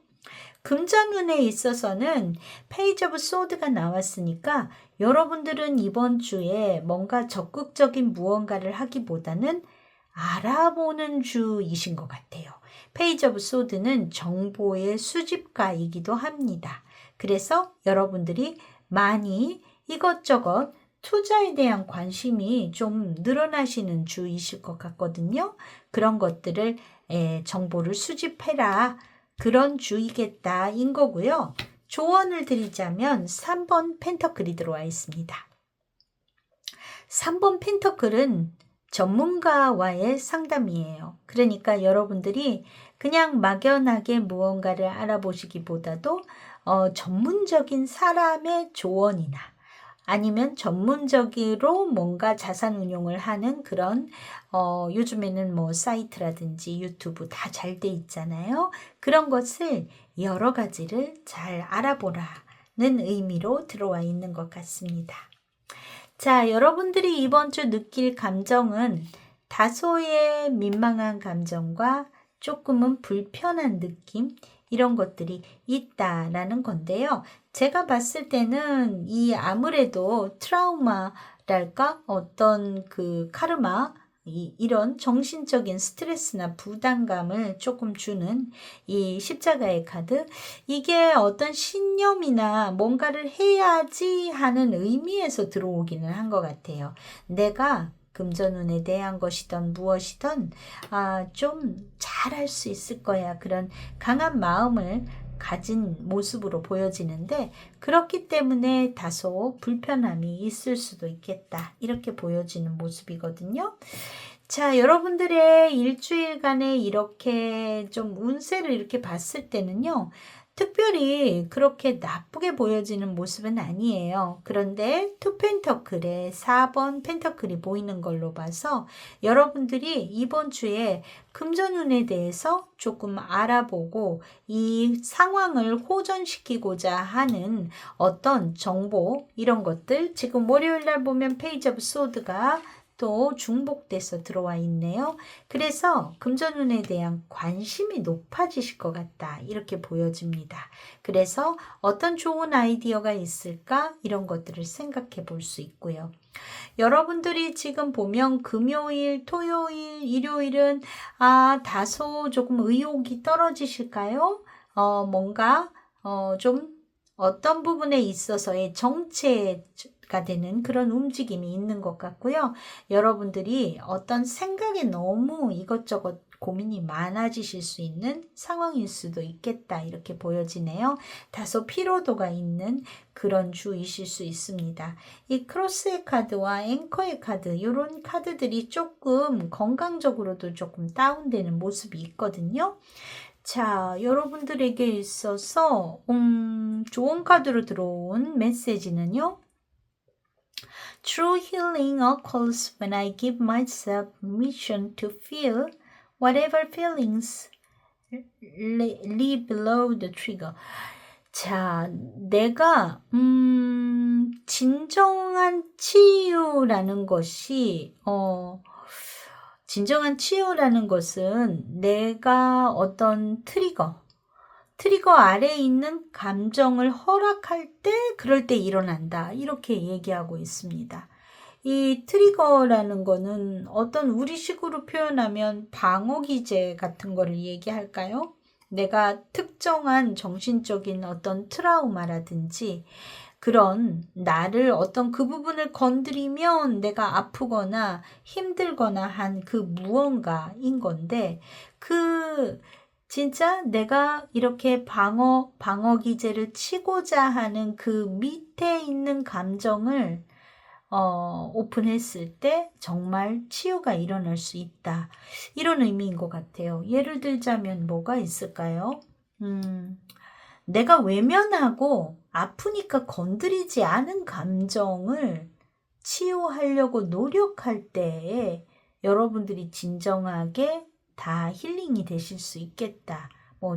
금전운에 있어서는 페이지 오브 소드가 나왔으니까 여러분들은 이번 주에 뭔가 적극적인 무언가를 하기보다는 알아보는 주이신 것 같아요. 페이지 오브 소드는 정보의 수집가이기도 합니다. 그래서 여러분들이 많이 이것저것 투자에 대한 관심이 좀 늘어나시는 주이실 것 같거든요. 그런 것들을 정보를 수집해라. 그런 주이겠다 인 거고요. 조언을 드리자면 3번 펜터클이 들어와 있습니다. 3번 펜터클은 전문가와의 상담이에요. 그러니까 여러분들이 그냥 막연하게 무언가를 알아보시기보다도 전문적인 사람의 조언이나 아니면 전문적으로 뭔가 자산 운용을 하는 그런 요즘에는 뭐 사이트라든지 유튜브 다 잘 돼 있잖아요. 그런 것을 여러 가지를 잘 알아보라는 의미로 들어와 있는 것 같습니다. 자, 여러분들이 이번 주 느낄 감정은 다소의 민망한 감정과 조금은 불편한 느낌 이런 것들이 있다라는 건데요. 제가 봤을 때는 이 아무래도 트라우마랄까 어떤 그 카르마 이런 정신적인 스트레스나 부담감을 조금 주는 이 십자가의 카드 이게 어떤 신념이나 뭔가를 해야지 하는 의미에서 들어오기는 한 것 같아요. 내가 금전운에 대한 것이든 무엇이든 좀 잘할 수 있을 거야. 그런 강한 마음을 가진 모습으로 보여지는데 그렇기 때문에 다소 불편함이 있을 수도 있겠다. 이렇게 보여지는 모습이거든요. 자, 여러분들의 일주일간에 이렇게 좀 운세를 이렇게 봤을 때는요. 특별히 그렇게 나쁘게 보여지는 모습은 아니에요. 그런데 투 펜터클에 4번 펜터클이 보이는 걸로 봐서 여러분들이 이번 주에 금전운에 대해서 조금 알아보고 이 상황을 호전시키고자 하는 어떤 정보 이런 것들 지금 월요일 날 보면 페이지 오브 소드가 또 중복돼서 들어와 있네요. 그래서 금전운에 대한 관심이 높아지실 것 같다. 이렇게 보여집니다. 그래서 어떤 좋은 아이디어가 있을까? 이런 것들을 생각해 볼 수 있고요. 여러분들이 지금 보면 금요일, 토요일, 일요일은 다소 조금 의욕이 떨어지실까요? 뭔가 좀 어떤 부분에 있어서의 정체가 되는 그런 움직임이 있는 것 같고요. 여러분들이 어떤 생각에 너무 이것저것 고민이 많아지실 수 있는 상황일 수도 있겠다 이렇게 보여지네요. 다소 피로도가 있는 그런 주이실 수 있습니다. 이 크로스의 카드와 앵커의 카드 이런 카드들이 조금 건강적으로도 조금 다운되는 모습이 있거든요. 자, 여러분들에게 있어서 좋은 카드로 들어온 메시지는요. True healing occurs when I give myself permission to feel whatever feelings lay below the trigger. 자, 내가 진정한 치유라는 것이 진정한 치유라는 것은 내가 어떤 트리거 아래에 있는 감정을 허락할 때 그럴 때 일어난다. 이렇게 얘기하고 있습니다. 이 트리거라는 거는 어떤 우리식으로 표현하면 방어기제 같은 거를 얘기할까요? 내가 특정한 정신적인 어떤 트라우마라든지 그런 나를 어떤 그 부분을 건드리면 내가 아프거나 힘들거나 한 그 무언가인 건데 진짜 내가 이렇게 방어 기제를 치고자 하는 그 밑에 있는 감정을 오픈했을 때 정말 치유가 일어날 수 있다. 이런 의미인 것 같아요. 예를 들자면 뭐가 있을까요? 내가 외면하고 아프니까 건드리지 않은 감정을 치유하려고 노력할 때에 여러분들이 진정하게 다 힐링이 되실 수 있겠다.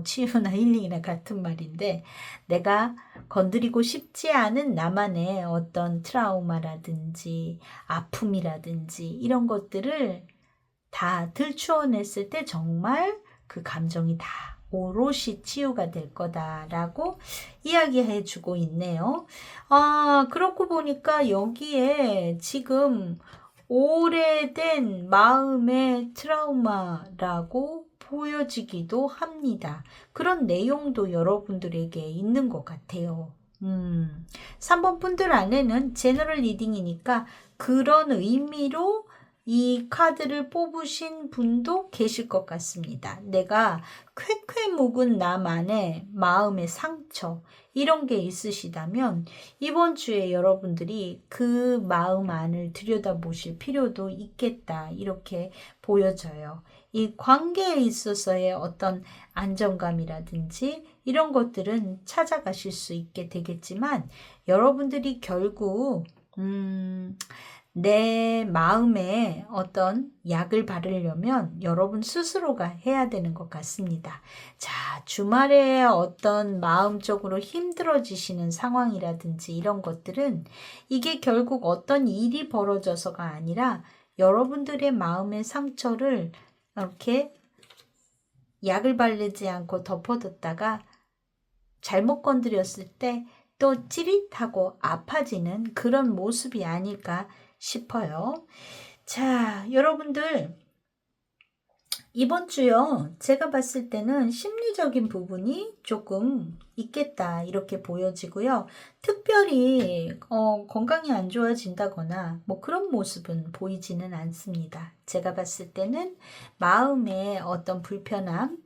치유나 힐링이나 같은 말인데 내가 건드리고 싶지 않은 나만의 어떤 트라우마라든지 아픔이라든지 이런 것들을 다 들추어냈을 때 정말 그 감정이 다 오롯이 치유가 될 거다라고 이야기해 주고 있네요. 그렇고 보니까 여기에 지금 오래된 마음의 트라우마라고 보여지기도 합니다. 그런 내용도 여러분들에게 있는 것 같아요. 3번 분들 안에는 제너럴 리딩이니까 그런 의미로 이 카드를 뽑으신 분도 계실 것 같습니다. 내가 쾌쾌 묵은 나만의 마음의 상처 이런 게 있으시다면 이번 주에 여러분들이 그 마음 안을 들여다보실 필요도 있겠다 이렇게 보여져요. 이 관계에 있어서의 어떤 안정감이라든지 이런 것들은 찾아가실 수 있게 되겠지만 여러분들이 결국 내 마음에 어떤 약을 바르려면 여러분 스스로가 해야 되는 것 같습니다. 자, 주말에 어떤 마음적으로 힘들어지시는 상황이라든지 이런 것들은 이게 결국 어떤 일이 벌어져서가 아니라 여러분들의 마음의 상처를 이렇게 약을 바르지 않고 덮어뒀다가 잘못 건드렸을 때 또 찌릿하고 아파지는 그런 모습이 아닐까 싶어요. 자, 여러분들 이번 주요. 제가 봤을 때는 심리적인 부분이 조금 있겠다 이렇게 보여지고요. 특별히 건강이 안 좋아진다거나 뭐 그런 모습은 보이지는 않습니다. 제가 봤을 때는 마음의 어떤 불편함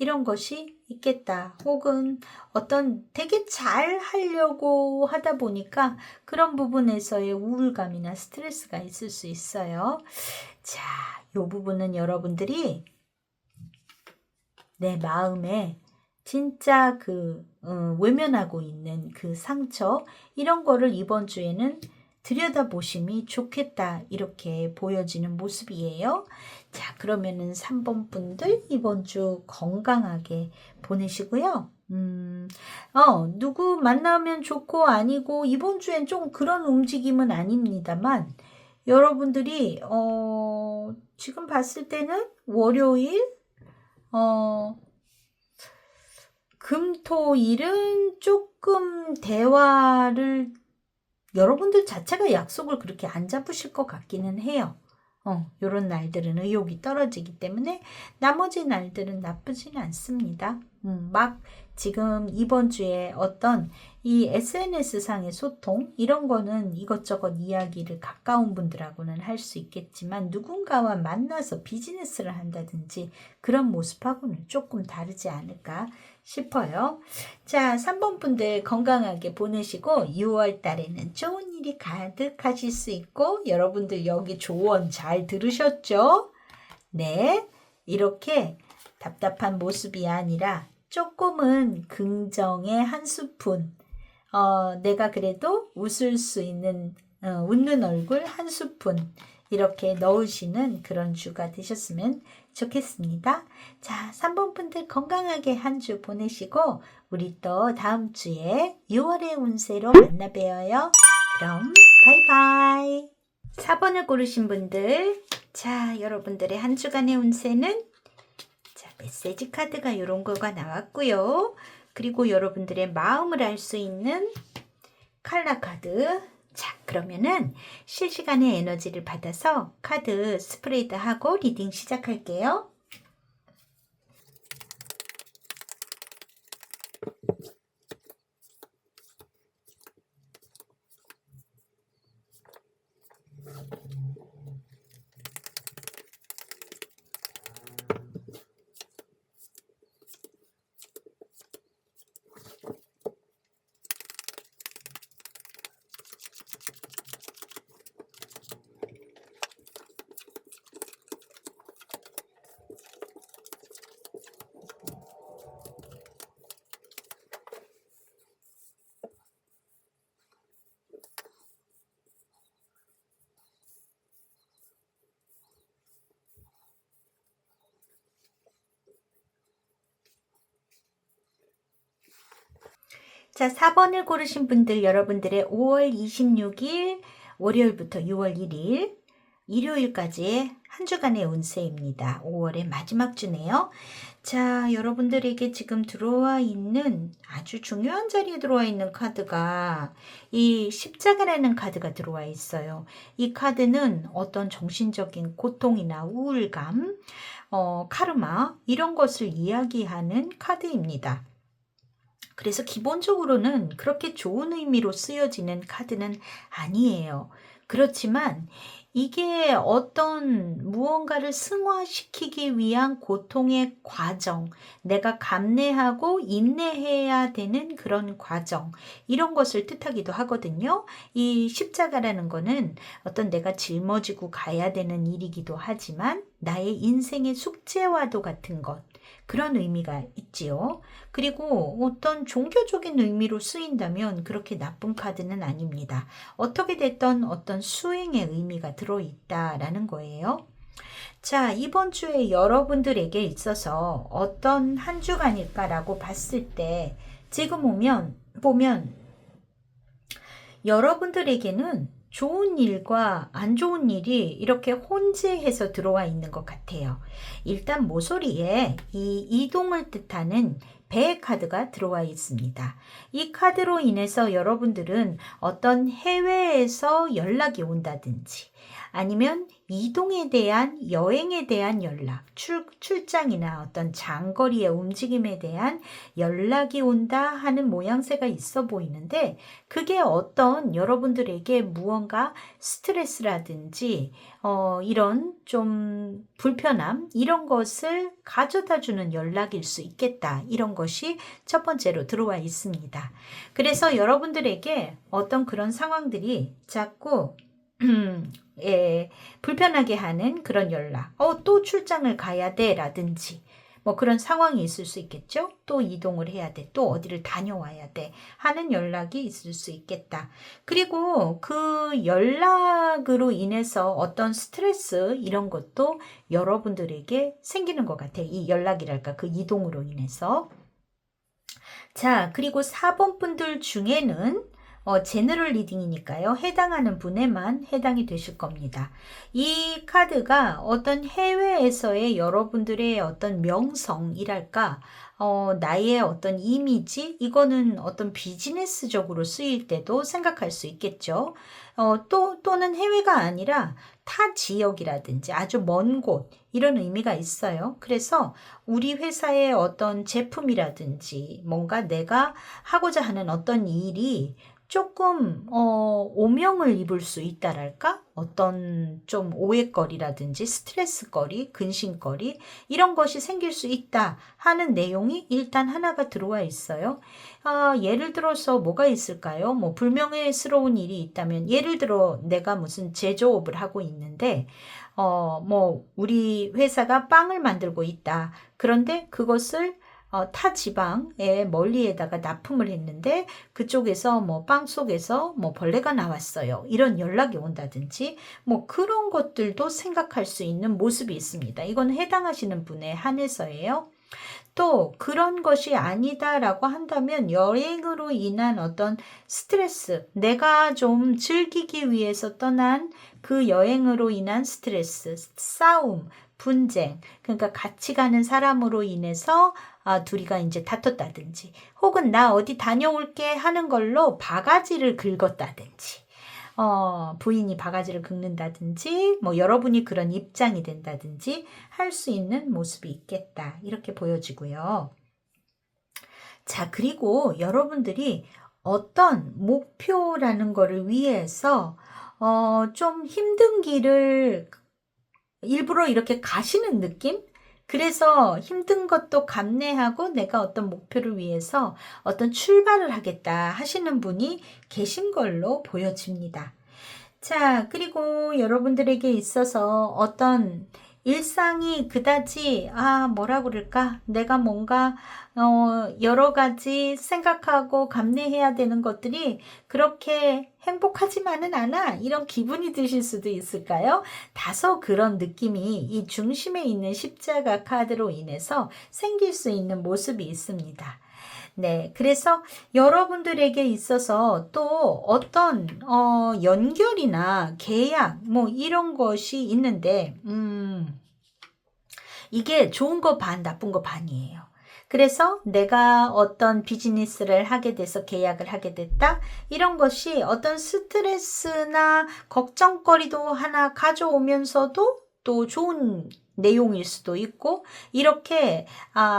이런 것이 있겠다. 혹은 어떤 되게 잘 하려고 하다 보니까 그런 부분에서의 우울감이나 스트레스가 있을 수 있어요. 자, 이 부분은 여러분들이 내 마음에 진짜 외면하고 있는 그 상처 이런 거를 이번 주에는 들여다보심이 좋겠다 이렇게 보여지는 모습이에요. 자, 그러면은 3번 분들 이번 주 건강하게 보내시고요. 누구 만나면 좋고 아니고 이번 주엔 좀 그런 움직임은 아닙니다만 여러분들이 지금 봤을 때는 월요일 금토일은 조금 대화를 여러분들 자체가 약속을 그렇게 안 잡으실 것 같기는 해요. 요런 날들은 의욕이 떨어지기 때문에 나머지 날들은 나쁘지는 않습니다. 막 지금 이번 주에 어떤 이 SNS상의 소통 이런 거는 이것저것 이야기를 가까운 분들하고는 할 수 있겠지만 누군가와 만나서 비즈니스를 한다든지 그런 모습하고는 조금 다르지 않을까 싶어요. 자, 3번 분들 건강하게 보내시고 6월 달에는 좋은 일이 가득하실 수 있고 여러분들 여기 조언 잘 들으셨죠? 네, 이렇게 답답한 모습이 아니라 조금은 긍정의 한 스푼 내가 그래도 웃을 수 있는 웃는 얼굴 한 스푼 이렇게 넣으시는 그런 주가 되셨으면 좋겠습니다. 자, 3번 분들 건강하게 한 주 보내시고 우리 또 다음 주에 6월의 운세로 만나 뵈어요. 그럼 바이바이. 4번을 고르신 분들, 자, 여러분들의 한 주간의 운세는 자, 메시지 카드가 이런 거가 나왔고요. 그리고 여러분들의 마음을 알 수 있는 칼라 카드. 자, 그러면은 실시간의 에너지를 받아서 카드 스프레드하고 리딩 시작할게요. 자, 4번을 고르신 분들 여러분들의 5월 26일 월요일부터 6월 1일 일요일까지의 한 주간의 운세입니다. 5월의 마지막 주네요. 자, 여러분들에게 지금 들어와 있는 아주 중요한 자리에 들어와 있는 카드가 이 십자가라는 카드가 들어와 있어요. 이 카드는 어떤 정신적인 고통이나 우울감, 카르마 이런 것을 이야기하는 카드입니다. 그래서 기본적으로는 그렇게 좋은 의미로 쓰여지는 카드는 아니에요. 그렇지만 이게 어떤 무언가를 승화시키기 위한 고통의 과정, 내가 감내하고 인내해야 되는 그런 과정, 이런 것을 뜻하기도 하거든요. 이 십자가라는 거는 어떤 내가 짊어지고 가야 되는 일이기도 하지만 나의 인생의 숙제와도 같은 것, 그런 의미가 있지요. 그리고 어떤 종교적인 의미로 쓰인다면 그렇게 나쁜 카드는 아닙니다. 어떻게 됐던 어떤 수행의 의미가 들어있다라는 거예요. 자, 이번 주에 여러분들에게 있어서 어떤 한 주간일까라고 봤을 때 지금 보면 여러분들에게는 좋은 일과 안 좋은 일이 이렇게 혼재해서 들어와 있는 것 같아요. 일단 모서리에 이 이동을 뜻하는 배 카드가 들어와 있습니다. 이 카드로 인해서 여러분들은 어떤 해외에서 연락이 온다든지 아니면 이동에 대한 여행에 대한 연락, 출장이나 어떤 장거리의 움직임에 대한 연락이 온다 하는 모양새가 있어 보이는데 그게 어떤 여러분들에게 무언가 스트레스라든지 이런 좀 불편함 이런 것을 가져다 주는 연락일 수 있겠다. 이런 것이 첫 번째로 들어와 있습니다. 그래서 여러분들에게 어떤 그런 상황들이 자꾸 불편하게 하는 그런 연락, 또 출장을 가야 돼 라든지 뭐 그런 상황이 있을 수 있겠죠. 또 이동을 해야 돼, 또 어디를 다녀와야 돼 하는 연락이 있을 수 있겠다. 그리고 그 연락으로 인해서 어떤 스트레스 이런 것도 여러분들에게 생기는 것 같아요. 이 연락이랄까 그 이동으로 인해서. 자, 그리고 4번 분들 중에는 제너럴 리딩이니까요. 해당하는 분에만 해당이 되실 겁니다. 이 카드가 어떤 해외에서의 여러분들의 어떤 명성이랄까, 나의 어떤 이미지, 이거는 어떤 비즈니스적으로 쓰일 때도 생각할 수 있겠죠. 또는 해외가 아니라 타 지역이라든지 아주 먼 곳, 이런 의미가 있어요. 그래서 우리 회사의 어떤 제품이라든지 뭔가 내가 하고자 하는 어떤 일이 조금 오명을 입을 수 있다랄까? 어떤 좀 오해거리라든지 스트레스거리, 근심거리 이런 것이 생길 수 있다 하는 내용이 일단 하나가 들어와 있어요. 예를 들어서 뭐가 있을까요? 뭐 불명예스러운 일이 있다면 예를 들어 내가 무슨 제조업을 하고 있는데 뭐 우리 회사가 빵을 만들고 있다. 그런데 그것을 타 지방의 멀리에다가 납품을 했는데 그쪽에서 뭐 빵 속에서 뭐 벌레가 나왔어요. 이런 연락이 온다든지 뭐 그런 것들도 생각할 수 있는 모습이 있습니다. 이건 해당하시는 분에 한해서예요. 또 그런 것이 아니다라고 한다면 여행으로 인한 어떤 스트레스, 내가 좀 즐기기 위해서 떠난 그 여행으로 인한 스트레스, 싸움, 분쟁, 그러니까 같이 가는 사람으로 인해서 둘이가 이제 다퉜다든지 혹은 나 어디 다녀올게 하는 걸로 바가지를 긁었다든지 부인이 바가지를 긁는다든지 뭐 여러분이 그런 입장이 된다든지 할 수 있는 모습이 있겠다. 이렇게 보여지고요. 자, 그리고 여러분들이 어떤 목표라는 거를 위해서 좀 힘든 길을 일부러 이렇게 가시는 느낌? 그래서 힘든 것도 감내하고 내가 어떤 목표를 위해서 어떤 출발을 하겠다 하시는 분이 계신 걸로 보여집니다. 자, 그리고 여러분들에게 있어서 어떤 일상이 그다지, 뭐라 그럴까? 내가 뭔가, 여러 가지 생각하고 감내해야 되는 것들이 그렇게 행복하지만은 않아. 이런 기분이 드실 수도 있을까요? 다소 그런 느낌이 이 중심에 있는 십자가 카드로 인해서 생길 수 있는 모습이 있습니다. 네, 그래서 여러분들에게 있어서 또 어떤 연결이나 계약 뭐 이런 것이 있는데 이게 좋은 거 반, 나쁜 거 반이에요. 그래서 내가 어떤 비즈니스를 하게 돼서 계약을 하게 됐다. 이런 것이 어떤 스트레스나 걱정거리도 하나 가져오면서도 또 좋은 내용일 수도 있고 이렇게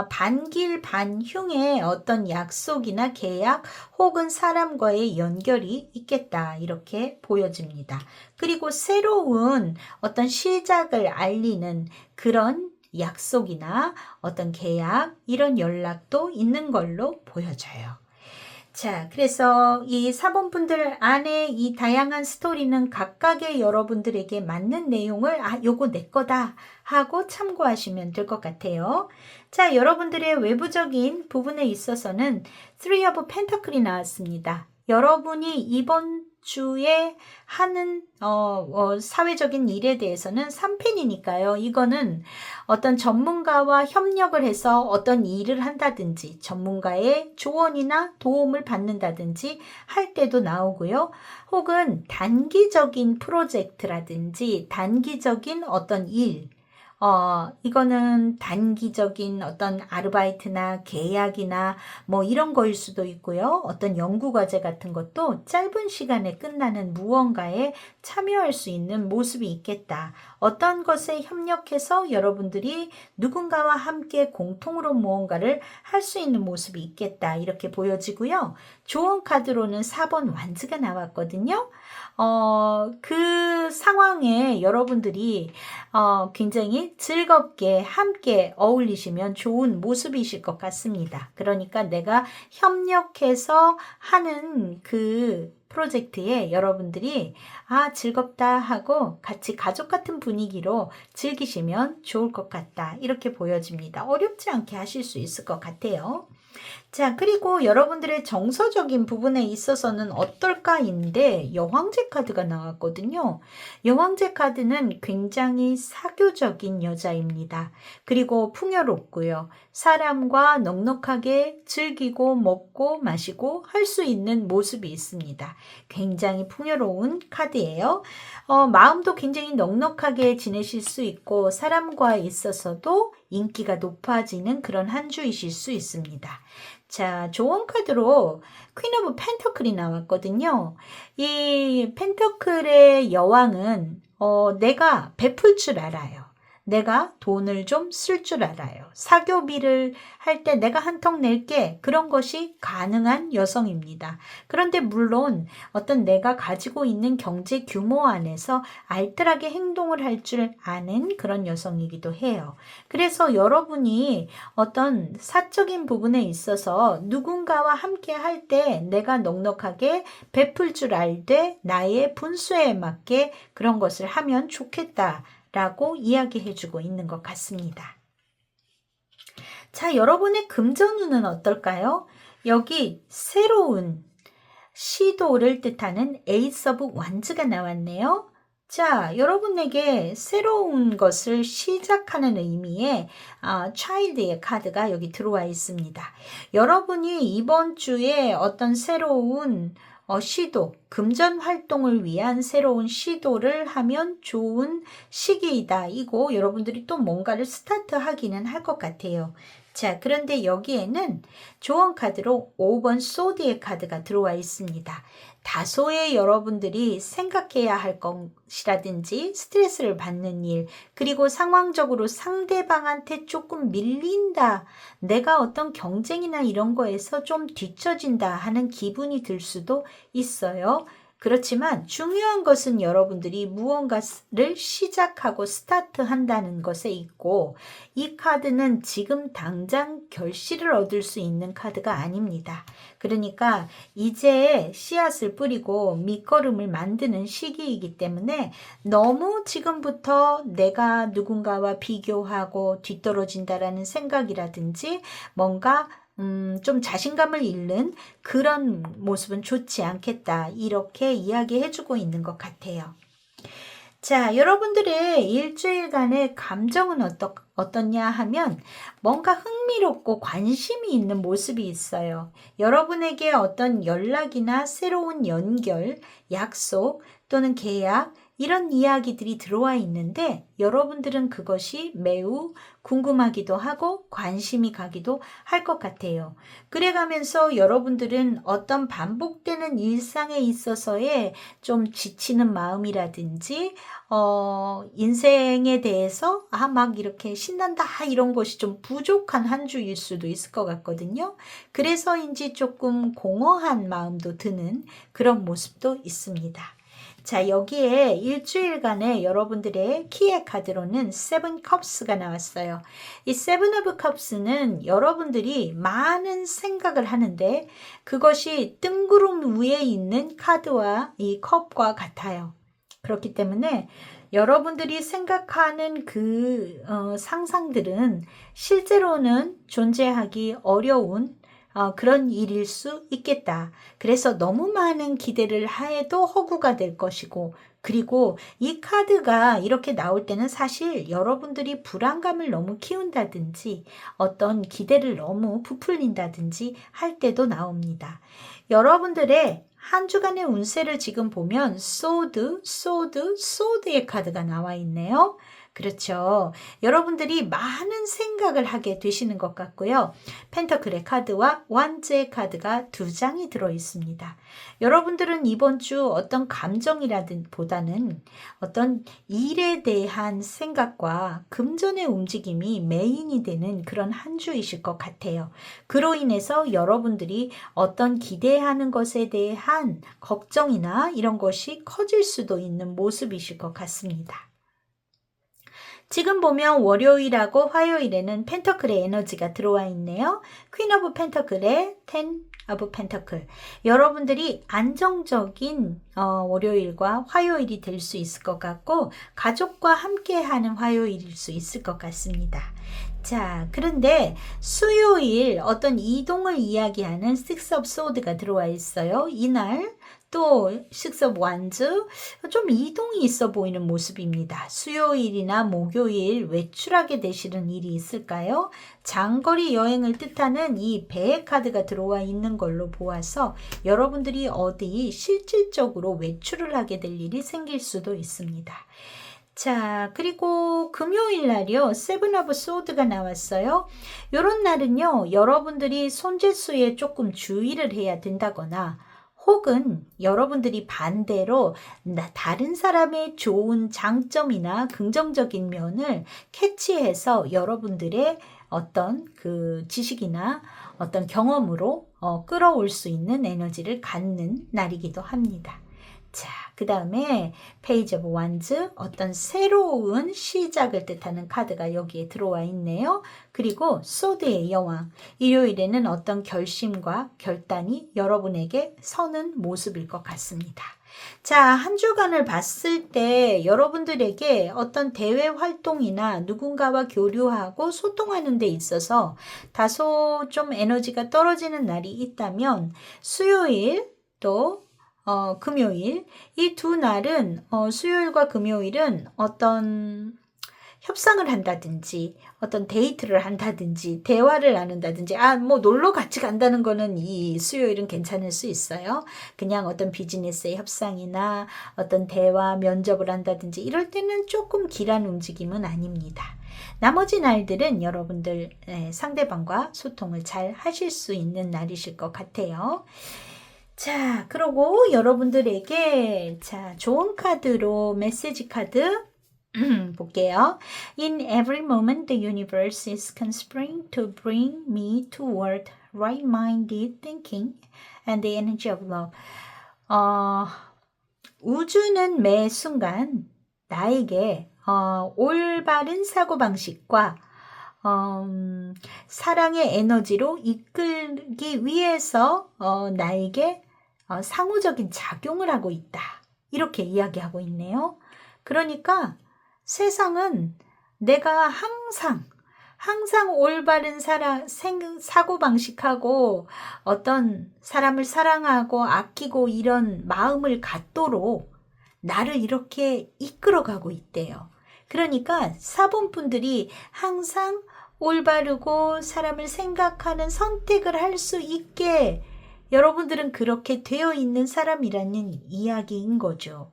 반길 반흉의 어떤 약속이나 계약 혹은 사람과의 연결이 있겠다 이렇게 보여집니다. 그리고 새로운 어떤 시작을 알리는 그런 약속이나 어떤 계약 이런 연락도 있는 걸로 보여져요. 자, 그래서 이 사본분들 안에 이 다양한 스토리는 각각의 여러분들에게 맞는 내용을 요거 내 거다 하고 참고하시면 될 것 같아요. 자, 여러분들의 외부적인 부분에 있어서는 Three of Pentacle이 나왔습니다. 여러분이 이번 주에 하는 사회적인 일에 대해서는 3펜이니까요. 이거는 어떤 전문가와 협력을 해서 어떤 일을 한다든지 전문가의 조언이나 도움을 받는다든지 할 때도 나오고요. 혹은 단기적인 프로젝트라든지 단기적인 어떤 일 이거는 단기적인 어떤 아르바이트나 계약이나 뭐 이런 거일 수도 있고요. 어떤 연구과제 같은 것도 짧은 시간에 끝나는 무언가에 참여할 수 있는 모습이 있겠다. 어떤 것에 협력해서 여러분들이 누군가와 함께 공통으로 무언가를 할 수 있는 모습이 있겠다. 이렇게 보여지고요. 좋은 카드로는 4번 완즈가 나왔거든요. 그 상황에 여러분들이 굉장히 즐겁게 함께 어울리시면 좋은 모습이실 것 같습니다. 그러니까 내가 협력해서 하는 그 프로젝트에 여러분들이 즐겁다 하고 같이 가족 같은 분위기로 즐기시면 좋을 것 같다. 이렇게 보여집니다. 어렵지 않게 하실 수 있을 것 같아요. 자, 그리고 여러분들의 정서적인 부분에 있어서는 어떨까인데 여왕제 카드가 나왔거든요. 여왕제 카드는 굉장히 사교적인 여자입니다. 그리고 풍요롭고요. 사람과 넉넉하게 즐기고 먹고 마시고 할 수 있는 모습이 있습니다. 굉장히 풍요로운 카드예요. 마음도 굉장히 넉넉하게 지내실 수 있고 사람과 있어서도 인기가 높아지는 그런 한 주이실 수 있습니다. 자, 조언 카드로 퀸 오브 펜터클이 나왔거든요. 이 펜터클의 여왕은 내가 베풀 줄 알아요. 내가 돈을 좀 쓸 줄 알아요. 사교비를 할 때 내가 한턱 낼게. 그런 것이 가능한 여성입니다. 그런데 물론 어떤 내가 가지고 있는 경제 규모 안에서 알뜰하게 행동을 할 줄 아는 그런 여성이기도 해요. 그래서 여러분이 어떤 사적인 부분에 있어서 누군가와 함께 할 때 내가 넉넉하게 베풀 줄 알되 나의 분수에 맞게 그런 것을 하면 좋겠다. 라고 이야기해주고 있는 것 같습니다. 자, 여러분의 금전운은 어떨까요? 여기 새로운 시도를 뜻하는 에이스 오브 완즈가 나왔네요. 자, 여러분에게 새로운 것을 시작하는 의미의 차일드의 카드가 여기 들어와 있습니다. 여러분이 이번 주에 어떤 새로운 시도, 금전 활동을 위한 새로운 시도를 하면 좋은 시기이다. 이고 여러분들이 또 뭔가를 스타트하기는 할 것 같아요. 자, 그런데 여기에는 조언 카드로 5번 소드의 카드가 들어와 있습니다. 다소의 여러분들이 생각해야 할 것이라든지 스트레스를 받는 일, 그리고 상황적으로 상대방한테 조금 밀린다, 내가 어떤 경쟁이나 이런 거에서 좀 뒤처진다 하는 기분이 들 수도 있어요. 그렇지만 중요한 것은 여러분들이 무언가를 시작하고 스타트한다는 것에 있고, 이 카드는 지금 당장 결실을 얻을 수 있는 카드가 아닙니다. 그러니까 이제 씨앗을 뿌리고 밑거름을 만드는 시기이기 때문에 너무 지금부터 내가 누군가와 비교하고 뒤떨어진다라는 생각이라든지 뭔가 좀 자신감을 잃는 그런 모습은 좋지 않겠다. 이렇게 이야기해주고 있는 것 같아요. 자, 여러분들의 일주일간의 감정은 어떻냐 하면 뭔가 흥미롭고 관심이 있는 모습이 있어요. 여러분에게 어떤 연락이나 새로운 연결, 약속 또는 계약, 이런 이야기들이 들어와 있는데 여러분들은 그것이 매우 궁금하기도 하고 관심이 가기도 할 것 같아요. 그래가면서 여러분들은 어떤 반복되는 일상에 있어서의 좀 지치는 마음이라든지 인생에 대해서 막 이렇게 신난다 이런 것이 좀 부족한 한 주일 수도 있을 것 같거든요. 그래서인지 조금 공허한 마음도 드는 그런 모습도 있습니다. 자, 여기에 일주일간의 여러분들의 키의 카드로는 세븐 컵스가 나왔어요. 이 세븐 오브 컵스는 여러분들이 많은 생각을 하는데 그것이 뜬구름 위에 있는 카드와 이 컵과 같아요. 그렇기 때문에 여러분들이 생각하는 그 상상들은 실제로는 존재하기 어려운 그런 일일 수 있겠다. 그래서 너무 많은 기대를 해도 허구가 될 것이고, 그리고 이 카드가 이렇게 나올 때는 사실 여러분들이 불안감을 너무 키운다든지 어떤 기대를 너무 부풀린다든지 할 때도 나옵니다. 여러분들의 한 주간의 운세를 지금 보면 소드의 카드가 나와 있네요. 그렇죠. 여러분들이 많은 생각을 하게 되시는 것 같고요. 펜터클의 카드와 완즈의 카드가 2장이 들어 있습니다. 여러분들은 이번 주 어떤 감정이라든보다는 어떤 일에 대한 생각과 금전의 움직임이 메인이 되는 그런 한 주이실 것 같아요. 그로 인해서 여러분들이 어떤 기대하는 것에 대한 걱정이나 이런 것이 커질 수도 있는 모습이실 것 같습니다. 지금 보면 월요일하고 화요일에는 펜터클의 에너지가 들어와 있네요. 퀸 오브 펜터클의 10 오브 펜터클. 여러분들이 안정적인 월요일과 화요일이 될 수 있을 것 같고 가족과 함께하는 화요일일 수 있을 것 같습니다. 자, 그런데 수요일 어떤 이동을 이야기하는 Six of Swords가 들어와 있어요. 이날 또 Six of Wands 좀 이동이 있어 보이는 모습입니다. 수요일이나 목요일 외출하게 되시는 일이 있을까요? 장거리 여행을 뜻하는 이 배의 카드가 들어와 있는 걸로 보아서 여러분들이 어디 실질적으로 외출을 하게 될 일이 생길 수도 있습니다. 자, 그리고 금요일 날이요. 세븐 오브 소드가 나왔어요. 요런 날은요. 여러분들이 손재수에 조금 주의를 해야 된다거나 혹은 여러분들이 반대로 다른 사람의 좋은 장점이나 긍정적인 면을 캐치해서 여러분들의 어떤 그 지식이나 어떤 경험으로 끌어올 수 있는 에너지를 갖는 날이기도 합니다. 자, 그 다음에 페이지 오브 완즈 어떤 새로운 시작을 뜻하는 카드가 여기에 들어와 있네요. 그리고 소드의 여왕 일요일에는 어떤 결심과 결단이 여러분에게 서는 모습일 것 같습니다. 자, 한 주간을 봤을 때 여러분들에게 어떤 대외 활동이나 누군가와 교류하고 소통하는 데 있어서 다소 좀 에너지가 떨어지는 날이 있다면 수요일 또 금요일 이 두 날은 수요일과 금요일은 어떤 협상을 한다든지 어떤 데이트를 한다든지 대화를 나눈다든지 뭐 놀러 같이 간다는 거는 이 수요일은 괜찮을 수 있어요. 그냥 어떤 비즈니스의 협상이나 어떤 대화 면접을 한다든지 이럴 때는 조금 길한 움직임은 아닙니다. 나머지 날들은 여러분들 상대방과 소통을 잘 하실 수 있는 날이실 것 같아요. 자, 그리고 여러분들에게 좋은 카드로 메시지 카드 볼게요. In every moment the universe is conspiring to bring me toward right-minded thinking and the energy of love. 우주는 매 순간 나에게 올바른 사고방식과 사랑의 에너지로 이끌기 위해서 나에게 상호적인 작용을 하고 있다. 이렇게 이야기하고 있네요. 그러니까 세상은 내가 항상 올바른 사고방식하고 어떤 사람을 사랑하고 아끼고 이런 마음을 갖도록 나를 이렇게 이끌어가고 있대요. 그러니까 사본분들이 항상 올바르고 사람을 생각하는 선택을 할 수 있게 여러분들은 그렇게 되어 있는 사람이라는 이야기인 거죠.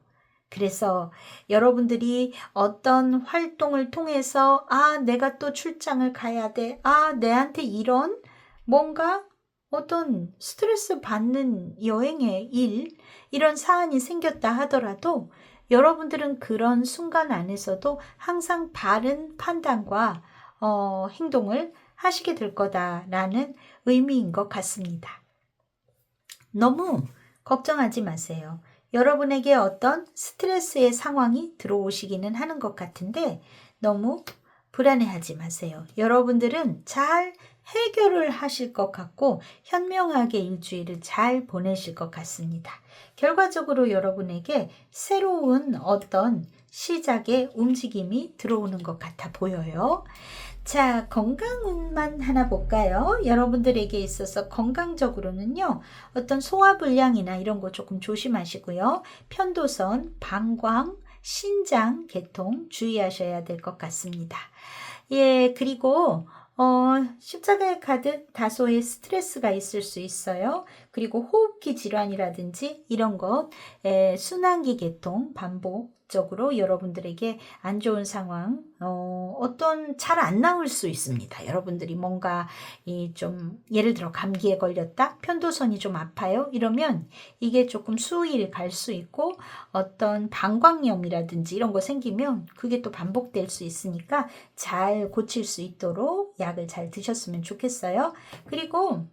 그래서 여러분들이 어떤 활동을 통해서 내가 또 출장을 가야 돼. 내한테 이런 뭔가 어떤 스트레스 받는 여행의 일 이런 사안이 생겼다 하더라도 여러분들은 그런 순간 안에서도 항상 바른 판단과 행동을 하시게 될 거다라는 의미인 것 같습니다. 너무 걱정하지 마세요. 여러분에게 어떤 스트레스의 상황이 들어오시기는 하는 것 같은데 너무 불안해하지 마세요. 여러분들은 잘 해결을 하실 것 같고 현명하게 일주일을 잘 보내실 것 같습니다. 결과적으로 여러분에게 새로운 어떤 시작의 움직임이 들어오는 것 같아 보여요. 자, 건강운만 하나 볼까요? 여러분들에게 있어서 건강적으로는요. 어떤 소화불량이나 이런 거 조금 조심하시고요. 편도선, 방광, 신장, 개통 주의하셔야 될 것 같습니다. 예, 그리고 십자가의 카드 다소의 스트레스가 있을 수 있어요. 그리고 호흡기 질환이라든지 이런 것, 순환기 개통 반복적으로 여러분들에게 안 좋은 상황, 어떤 잘 안 나올 수 있습니다. 여러분들이 뭔가 좀 예를 들어 감기에 걸렸다, 편도선이 좀 아파요. 이러면 이게 조금 수일 갈 수 있고 어떤 방광염이라든지 이런 거 생기면 그게 또 반복될 수 있으니까 잘 고칠 수 있도록 약을 잘 드셨으면 좋겠어요. 그리고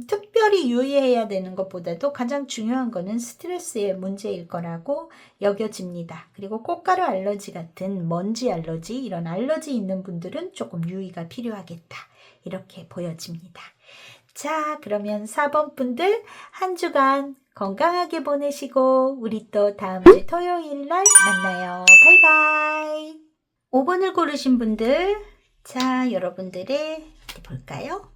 특별히 유의해야 되는 것보다도 가장 중요한 거는 스트레스의 문제일 거라고 여겨집니다. 그리고 꽃가루 알러지 같은 먼지 알러지 이런 알러지 있는 분들은 조금 유의가 필요하겠다. 이렇게 보여집니다. 자, 그러면 4번 분들 한 주간 건강하게 보내시고 우리 또 다음 주 토요일 날 만나요. 바이바이. 5번을 고르신 분들 자, 여러분들의 어디 볼까요?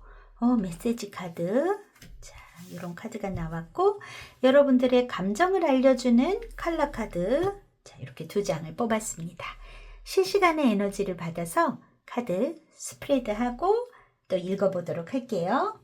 메시지 카드. 자, 이런 카드가 나왔고, 여러분들의 감정을 알려주는 컬러 카드. 자, 이렇게 2장을 뽑았습니다. 실시간의 에너지를 받아서 카드 스프레드하고 또 읽어보도록 할게요.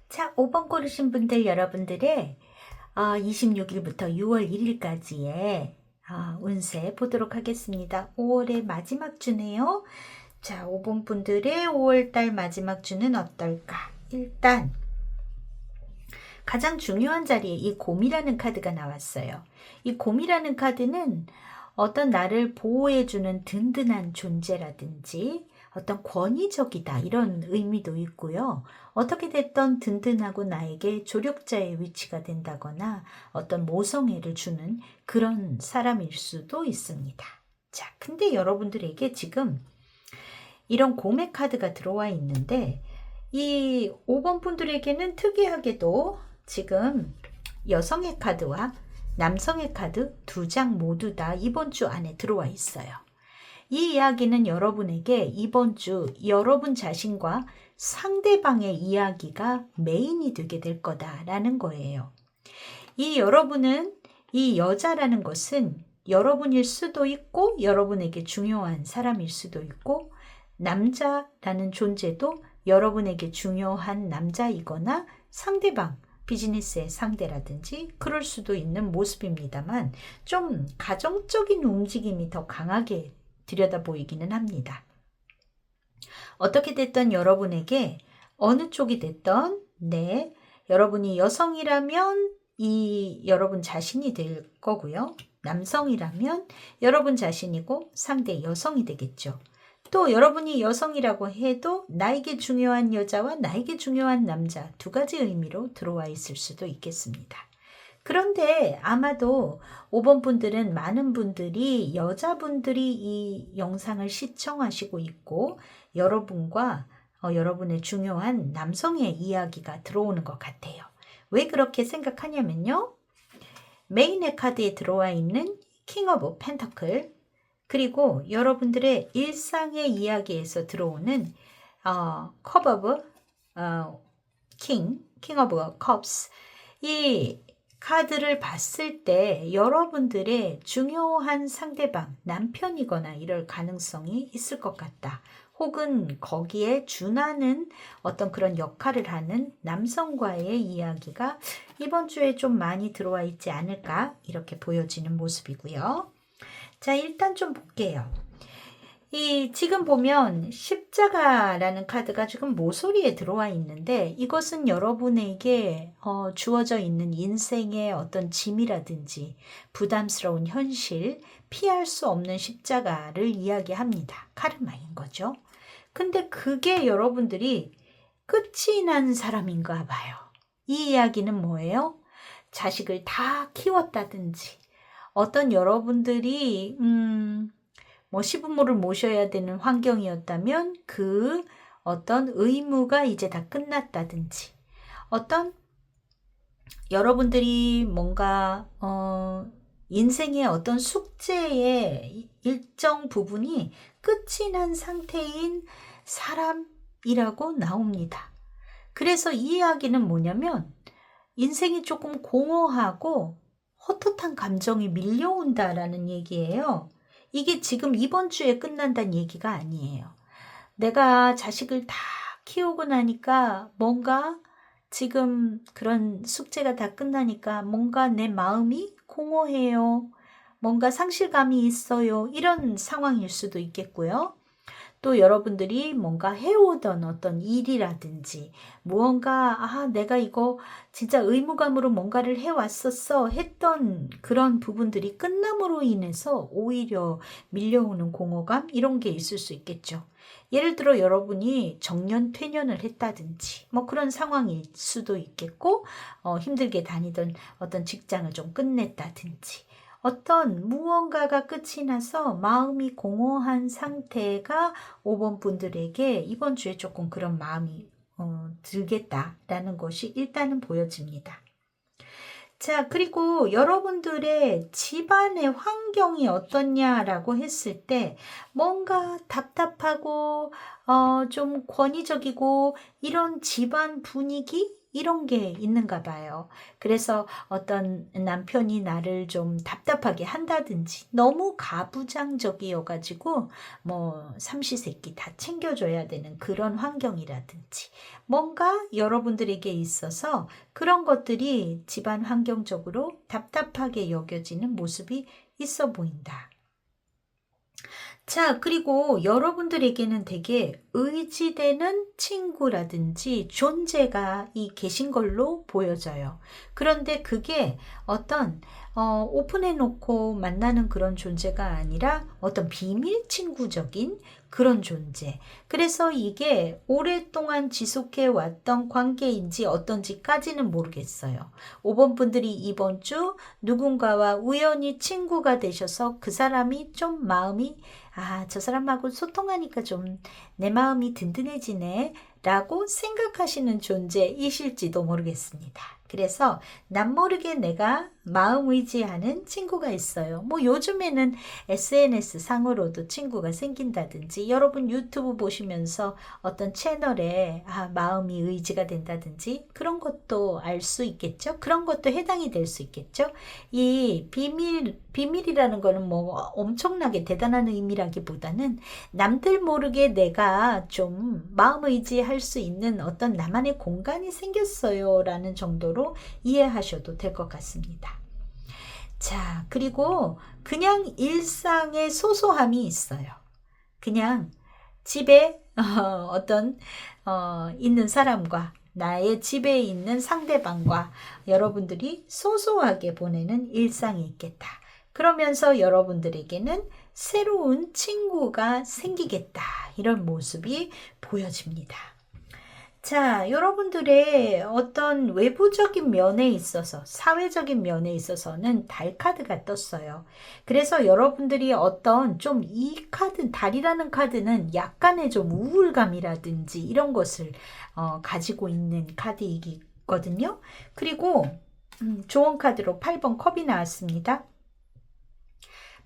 자, 5번 고르신 분들 여러분들의 26일부터 6월 1일까지의 운세 보도록 하겠습니다. 5월의 마지막 주네요. 자, 5번 분들의 5월달 마지막 주는 어떨까? 일단 가장 중요한 자리에 이 곰이라는 카드가 나왔어요. 이 곰이라는 카드는 어떤 나를 보호해주는 든든한 존재라든지 어떤 권위적이다 이런 의미도 있고요. 어떻게 됐던 든든하고 나에게 조력자의 위치가 된다거나 어떤 모성애를 주는 그런 사람일 수도 있습니다. 자, 근데 여러분들에게 지금 이런 곰의 카드가 들어와 있는데 이 5번 분들에게는 특이하게도 지금 여성의 카드와 남성의 카드 2장 모두 다 이번 주 안에 들어와 있어요. 이 이야기는 여러분에게 이번 주 여러분 자신과 상대방의 이야기가 메인이 되게 될 거다라는 거예요. 이 여러분은 이 여자라는 것은 여러분일 수도 있고 여러분에게 중요한 사람일 수도 있고 남자라는 존재도 여러분에게 중요한 남자이거나 상대방, 비즈니스의 상대라든지 그럴 수도 있는 모습입니다만 좀 가정적인 움직임이 더 강하게 들여다 보이기는 합니다. 어떻게 됐든 여러분에게 어느 쪽이 됐든 여러분이 여성이라면 이 여러분 자신이 될 거고요. 남성이라면 여러분 자신이고 상대 여성이 되겠죠. 또 여러분이 여성이라고 해도 나에게 중요한 여자와 나에게 중요한 남자 2가지 의미로 들어와 있을 수도 있겠습니다. 그런데 아마도 5번 분들은 많은 분들이 여자분들이 이 영상을 시청하시고 있고 여러분과 여러분의 중요한 남성의 이야기가 들어오는 것 같아요. 왜 그렇게 생각하냐면요. 메인의 카드에 들어와 있는 킹 오브 펜터클 그리고 여러분들의 일상의 이야기에서 들어오는 컵 오브 킹 오브 컵스 이 카드를 봤을 때 여러분들의 중요한 상대방, 남편이거나 이럴 가능성이 있을 것 같다. 혹은 거기에 준하는 어떤 그런 역할을 하는 남성과의 이야기가 이번 주에 좀 많이 들어와 있지 않을까 이렇게 보여지는 모습이고요. 자, 일단 좀 볼게요. 지금 보면 십자가라는 카드가 지금 모서리에 들어와 있는데 이것은 여러분에게 주어져 있는 인생의 어떤 짐이라든지 부담스러운 현실, 피할 수 없는 십자가를 이야기합니다. 카르마인 거죠. 근데 그게 여러분들이 끝이 난 사람인가 봐요. 이 이야기는 뭐예요? 자식을 다 키웠다든지 어떤 여러분들이 시부모를 모셔야 되는 환경이었다면 그 어떤 의무가 이제 다 끝났다든지 어떤 여러분들이 뭔가 인생의 어떤 숙제의 일정 부분이 끝이 난 상태인 사람이라고 나옵니다. 그래서 이 이야기는 뭐냐면 인생이 조금 공허하고 헛헛한 감정이 밀려온다라는 얘기예요. 이게 지금 이번 주에 끝난다는 얘기가 아니에요. 내가 자식을 다 키우고 나니까 뭔가 지금 그런 숙제가 다 끝나니까 뭔가 내 마음이 공허해요. 뭔가 상실감이 있어요. 이런 상황일 수도 있겠고요. 또 여러분들이 뭔가 해오던 어떤 일이라든지 무언가 내가 이거 진짜 의무감으로 뭔가를 해왔었어 했던 그런 부분들이 끝남으로 인해서 오히려 밀려오는 공허감 이런 게 있을 수 있겠죠. 예를 들어 여러분이 정년 퇴년을 했다든지 뭐 그런 상황일 수도 있겠고 힘들게 다니던 어떤 직장을 좀 끝냈다든지 어떤 무언가가 끝이 나서 마음이 공허한 상태가 5번 분들에게 이번 주에 조금 그런 마음이 들겠다라는 것이 일단은 보여집니다. 자, 그리고 여러분들의 집안의 환경이 어떻냐라고 했을 때 뭔가 답답하고 좀 권위적이고 이런 집안 분위기 이런 게 있는가 봐요. 그래서 어떤 남편이 나를 좀 답답하게 한다든지 너무 가부장적이어가지고 뭐 삼시세끼 다 챙겨줘야 되는 그런 환경이라든지 뭔가 여러분들에게 있어서 그런 것들이 집안 환경적으로 답답하게 여겨지는 모습이 있어 보인다. 자, 그리고 여러분들에게는 되게 의지되는 친구라든지 존재가 계신 걸로 보여져요. 그런데 그게 어떤 오픈해놓고 만나는 그런 존재가 아니라 어떤 비밀 친구적인 그런 존재. 그래서 이게 오랫동안 지속해 왔던 관계인지 어떤지까지는 모르겠어요. 5번 분들이 이번 주 누군가와 우연히 친구가 되셔서 그 사람이 좀 마음이 저 사람하고 소통하니까 좀 내 마음이 든든해지네 라고 생각하시는 존재이실지도 모르겠습니다. 그래서 남모르게 내가 마음 의지하는 친구가 있어요. 뭐 요즘에는 SNS 상으로도 친구가 생긴다든지 여러분 유튜브 보시면서 어떤 채널에 마음이 의지가 된다든지 그런 것도 알 수 있겠죠. 그런 것도 해당이 될 수 있겠죠. 이 비밀이라는 거는 뭐 엄청나게 대단한 의미라기보다는 남들 모르게 내가 좀 마음 의지할 수 있는 어떤 나만의 공간이 생겼어요 라는 정도로 이해하셔도 될 것 같습니다. 자, 그리고 그냥 일상의 소소함이 있어요. 그냥 집에 어떤 있는 사람과 나의 집에 있는 상대방과 여러분들이 소소하게 보내는 일상이 있겠다. 그러면서 여러분들에게는 새로운 친구가 생기겠다. 이런 모습이 보여집니다. 자, 여러분들의 어떤 외부적인 면에 있어서, 사회적인 면에 있어서는 달 카드가 떴어요. 그래서 여러분들이 어떤 좀 이 카드, 달이라는 카드는 약간의 좀 우울감이라든지 이런 것을 가지고 있는 카드이거든요. 그리고 좋은 카드로 8번 컵이 나왔습니다.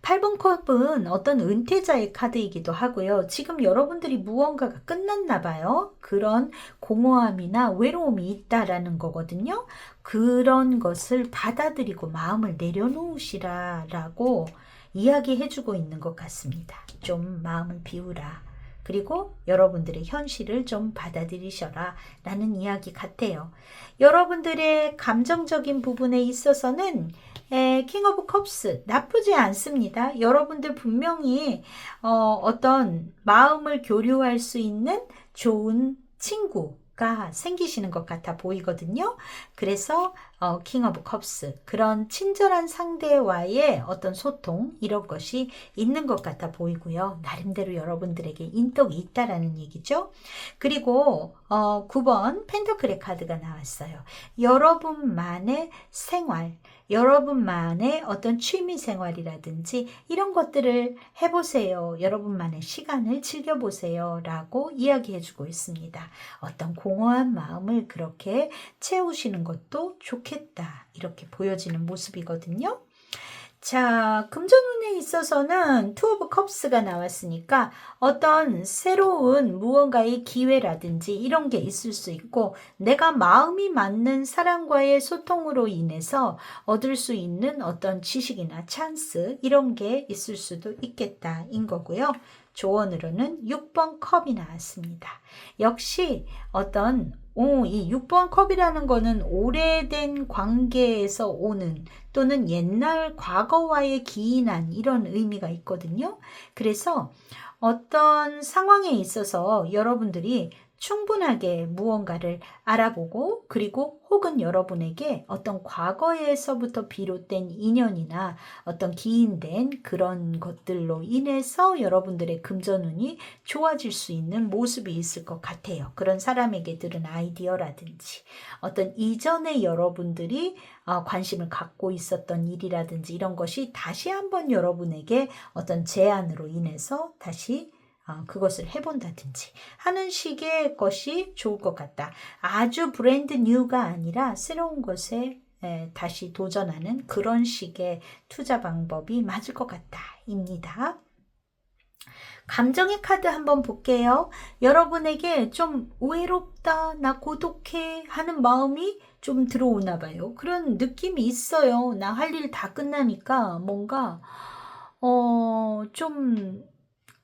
8번 컵은 어떤 은퇴자의 카드이기도 하고요. 지금 여러분들이 무언가가 끝났나 봐요. 그런 공허함이나 외로움이 있다라는 거거든요. 그런 것을 받아들이고 마음을 내려놓으시라라고 이야기해주고 있는 것 같습니다. 좀 마음을 비우라. 그리고 여러분들의 현실을 좀 받아들이셔라 라는 이야기 같아요. 여러분들의 감정적인 부분에 있어서는 킹 오브 컵스 나쁘지 않습니다. 여러분들 분명히 어떤 마음을 교류할 수 있는 좋은 친구가 생기시는 것 같아 보이거든요. 그래서 킹 오브 컵스 그런 친절한 상대와의 어떤 소통 이런 것이 있는 것 같아 보이고요. 나름대로 여러분들에게 인덕이 있다라는 얘기죠. 그리고 9번 펜터클의 카드가 나왔어요. 여러분만의 생활 여러분만의 어떤 취미 생활이라든지 이런 것들을 해보세요. 여러분만의 시간을 즐겨보세요. 라고 이야기해주고 있습니다. 어떤 공허한 마음을 그렇게 채우시는 것도 좋겠다. 이렇게 보여지는 모습이거든요. 자, 금전운에 있어서는 투 오브 컵스가 나왔으니까 어떤 새로운 무언가의 기회라든지 이런 게 있을 수 있고 내가 마음이 맞는 사람과의 소통으로 인해서 얻을 수 있는 어떤 지식이나 찬스 이런 게 있을 수도 있겠다인 거고요. 조언으로는 6번 컵이 나왔습니다. 역시 어떤 이 6번 컵이라는 거는 오래된 관계에서 오는 또는 옛날 과거와의 기인한 이런 의미가 있거든요. 그래서 어떤 상황에 있어서 여러분들이 충분하게 무언가를 알아보고 그리고 혹은 여러분에게 어떤 과거에서부터 비롯된 인연이나 어떤 기인된 그런 것들로 인해서 여러분들의 금전운이 좋아질 수 있는 모습이 있을 것 같아요. 그런 사람에게 들은 아이디어라든지 어떤 이전에 여러분들이 관심을 갖고 있었던 일이라든지 이런 것이 다시 한번 여러분에게 어떤 제안으로 인해서 다시 그것을 해본다든지 하는 식의 것이 좋을 것 같다. 아주 브랜드 뉴가 아니라 새로운 것에 다시 도전하는 그런 식의 투자 방법이 맞을 것 같다 입니다. 감정의 카드 한번 볼게요. 여러분에게 좀 외롭다, 나 고독해 하는 마음이 좀 들어오나 봐요. 그런 느낌이 있어요. 나 할 일 다 끝나니까 뭔가 좀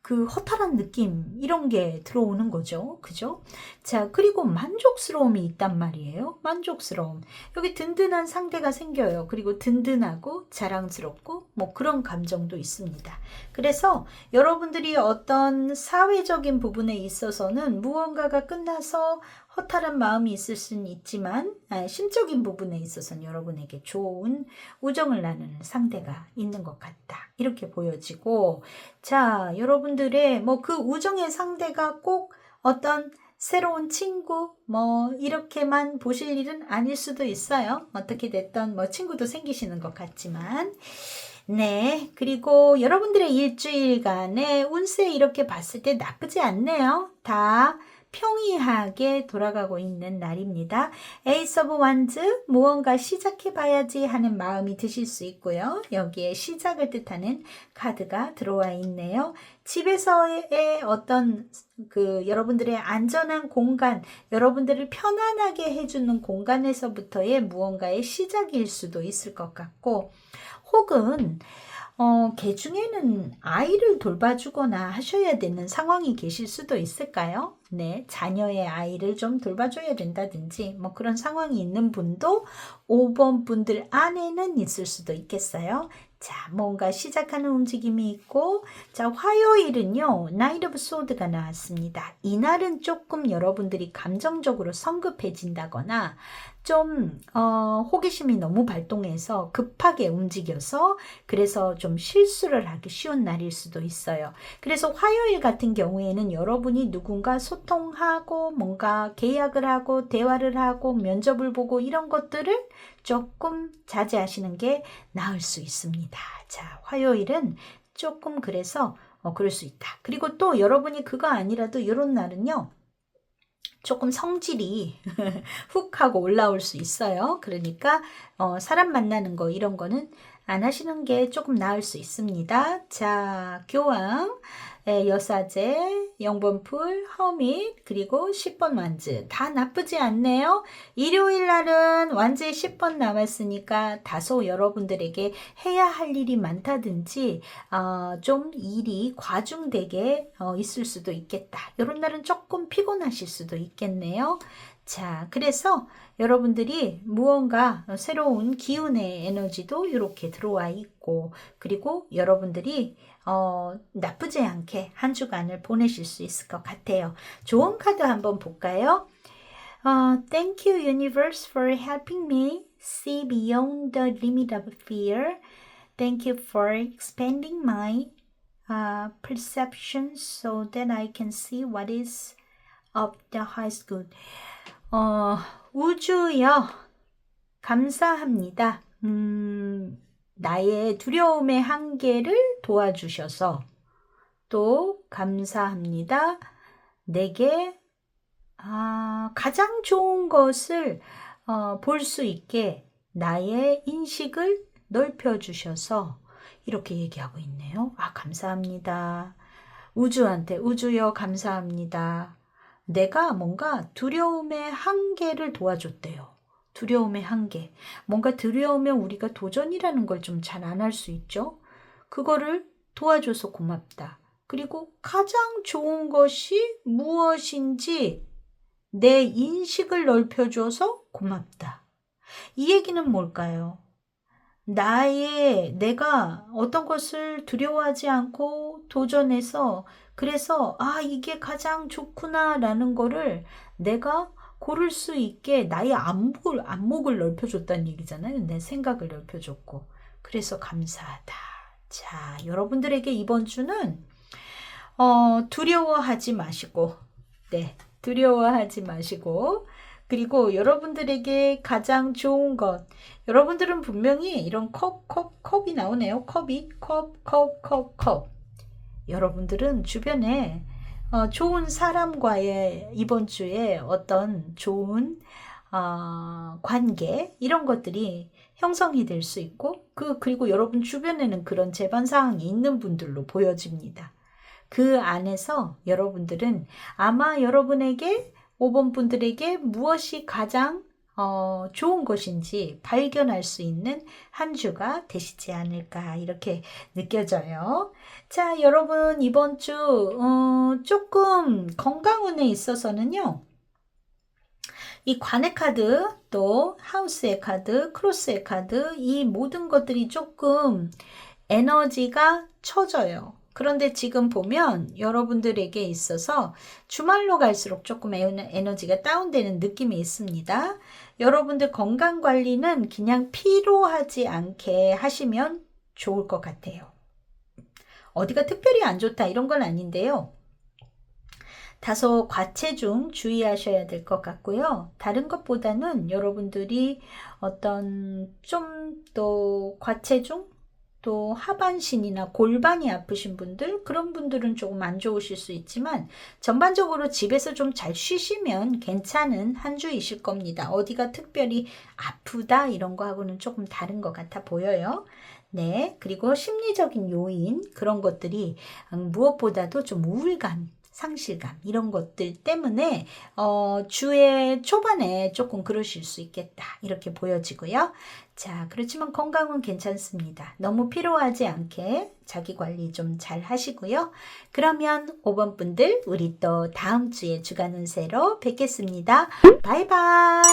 그 허탈한 느낌 이런 게 들어오는 거죠. 그죠? 자, 그리고 만족스러움이 있단 말이에요. 만족스러움. 여기 든든한 상대가 생겨요. 그리고 든든하고 자랑스럽고 뭐 그런 감정도 있습니다. 그래서 여러분들이 어떤 사회적인 부분에 있어서는 무언가가 끝나서 허탈한 마음이 있을 수는 있지만 심적인 부분에 있어서는 여러분에게 좋은 우정을 나누는 상대가 있는 것 같다. 이렇게 보여지고 자, 여러분들의 뭐 그 우정의 상대가 꼭 어떤 새로운 친구 뭐 이렇게만 보실 일은 아닐 수도 있어요. 어떻게 됐던 뭐 친구도 생기시는 것 같지만 네, 그리고 여러분들의 일주일간의 운세 이렇게 봤을 때 나쁘지 않네요. 다 평이하게 돌아가고 있는 날입니다. 에이스 오브 완즈 무언가 시작해봐야지 하는 마음이 드실 수 있고요. 여기에 시작을 뜻하는 카드가 들어와 있네요. 집에서의 어떤 그 여러분들의 안전한 공간, 여러분들을 편안하게 해주는 공간에서부터의 무언가의 시작일 수도 있을 것 같고 혹은 개 중에는 아이를 돌봐주거나 하셔야 되는 상황이 계실 수도 있을까요? 네, 자녀의 아이를 좀 돌봐줘야 된다든지 뭐 그런 상황이 있는 분도 5번 분들 안에는 있을 수도 있겠어요. 자, 뭔가 시작하는 움직임이 있고 자, 화요일은요. 나이트 오브 소드가 나왔습니다. 이날은 조금 여러분들이 감정적으로 성급해진다거나 좀 호기심이 너무 발동해서 급하게 움직여서 그래서 좀 실수를 하기 쉬운 날일 수도 있어요. 그래서 화요일 같은 경우에는 여러분이 누군가 소통하고 뭔가 계약을 하고 대화를 하고 면접을 보고 이런 것들을 조금 자제하시는 게 나을 수 있습니다. 자, 화요일은 조금 그래서 그럴 수 있다. 그리고 또 여러분이 그거 아니라도 이런 날은요. 조금 성질이 훅 하고 올라올 수 있어요. 그러니까 사람 만나는 거 이런 거는 안 하시는 게 조금 나을 수 있습니다. 자, 교황, 여사제, 영번풀, 허밋, 그리고 10번 완즈 다 나쁘지 않네요. 일요일 날은 완즈에 10번 남았으니까 다소 여러분들에게 해야 할 일이 많다든지 좀 일이 과중되게 있을 수도 있겠다. 이런 날은 조금 피곤하실 수도 있겠네요. 자, 그래서 여러분들이 무언가 새로운 기운의 에너지도 이렇게 들어와 있고 그리고 여러분들이 나쁘지 않게 한 주간을 보내실 수 있을 것 같아요. 좋은 카드 한번 볼까요? Thank you universe for helping me see beyond the limit of fear. Thank you for expanding my perception so that I can see what is of the highest good. 우주여, 감사합니다. 나의 두려움의 한계를 도와주셔서 또 감사합니다. 내게 가장 좋은 것을 볼 수 있게 나의 인식을 넓혀주셔서 이렇게 얘기하고 있네요. 감사합니다. 우주한테 우주여 감사합니다. 내가 뭔가 두려움의 한계를 도와줬대요. 두려움의 한계. 뭔가 두려우면 우리가 도전이라는 걸 좀 잘 안 할 수 있죠. 그거를 도와줘서 고맙다. 그리고 가장 좋은 것이 무엇인지 내 인식을 넓혀줘서 고맙다. 이 얘기는 뭘까요? 내가 어떤 것을 두려워하지 않고 도전해서 그래서 이게 가장 좋구나 라는 거를 내가 고를 수 있게 나의 안목을 넓혀줬다는 얘기잖아요. 내 생각을 넓혀줬고. 그래서 감사하다. 자, 여러분들에게 이번 주는 두려워하지 마시고, 네, 두려워하지 마시고, 그리고 여러분들에게 가장 좋은 것, 여러분들은 분명히 이런 컵이 나오네요. 컵. 여러분들은 주변에 좋은 사람과의 이번 주에 어떤 좋은 관계 이런 것들이 형성이 될 수 있고 그리고 여러분 주변에는 그런 재반 사항이 있는 분들로 보여집니다. 그 안에서 여러분들은 아마 여러분에게 5번 분들에게 무엇이 가장 좋은 것인지 발견할 수 있는 한 주가 되시지 않을까 이렇게 느껴져요. 자, 여러분 이번 주 조금 건강운에 있어서는요. 이 관의 카드, 또 하우스의 카드, 크로스의 카드 이 모든 것들이 조금 에너지가 처져요. 그런데 지금 보면 여러분들에게 있어서 주말로 갈수록 조금 에너지가 다운되는 느낌이 있습니다. 여러분들 건강관리는 그냥 피로하지 않게 하시면 좋을 것 같아요. 어디가 특별히 안 좋다 이런 건 아닌데요. 다소 과체중 주의하셔야 될 것 같고요. 다른 것보다는 여러분들이 어떤 좀 더 과체중 또 하반신이나 골반이 아프신 분들 그런 분들은 조금 안 좋으실 수 있지만 전반적으로 집에서 좀 잘 쉬시면 괜찮은 한 주이실 겁니다. 어디가 특별히 아프다 이런 거하고는 조금 다른 것 같아 보여요. 네, 그리고 심리적인 요인 그런 것들이 무엇보다도 좀 우울감 상실감 이런 것들 때문에 주의 초반에 조금 그러실 수 있겠다 이렇게 보여지고요. 자, 그렇지만 건강은 괜찮습니다. 너무 피로하지 않게 자기 관리 좀 잘 하시고요. 그러면 5번 분들 우리 또 다음 주에 주간 운세로 뵙겠습니다. 바이바이.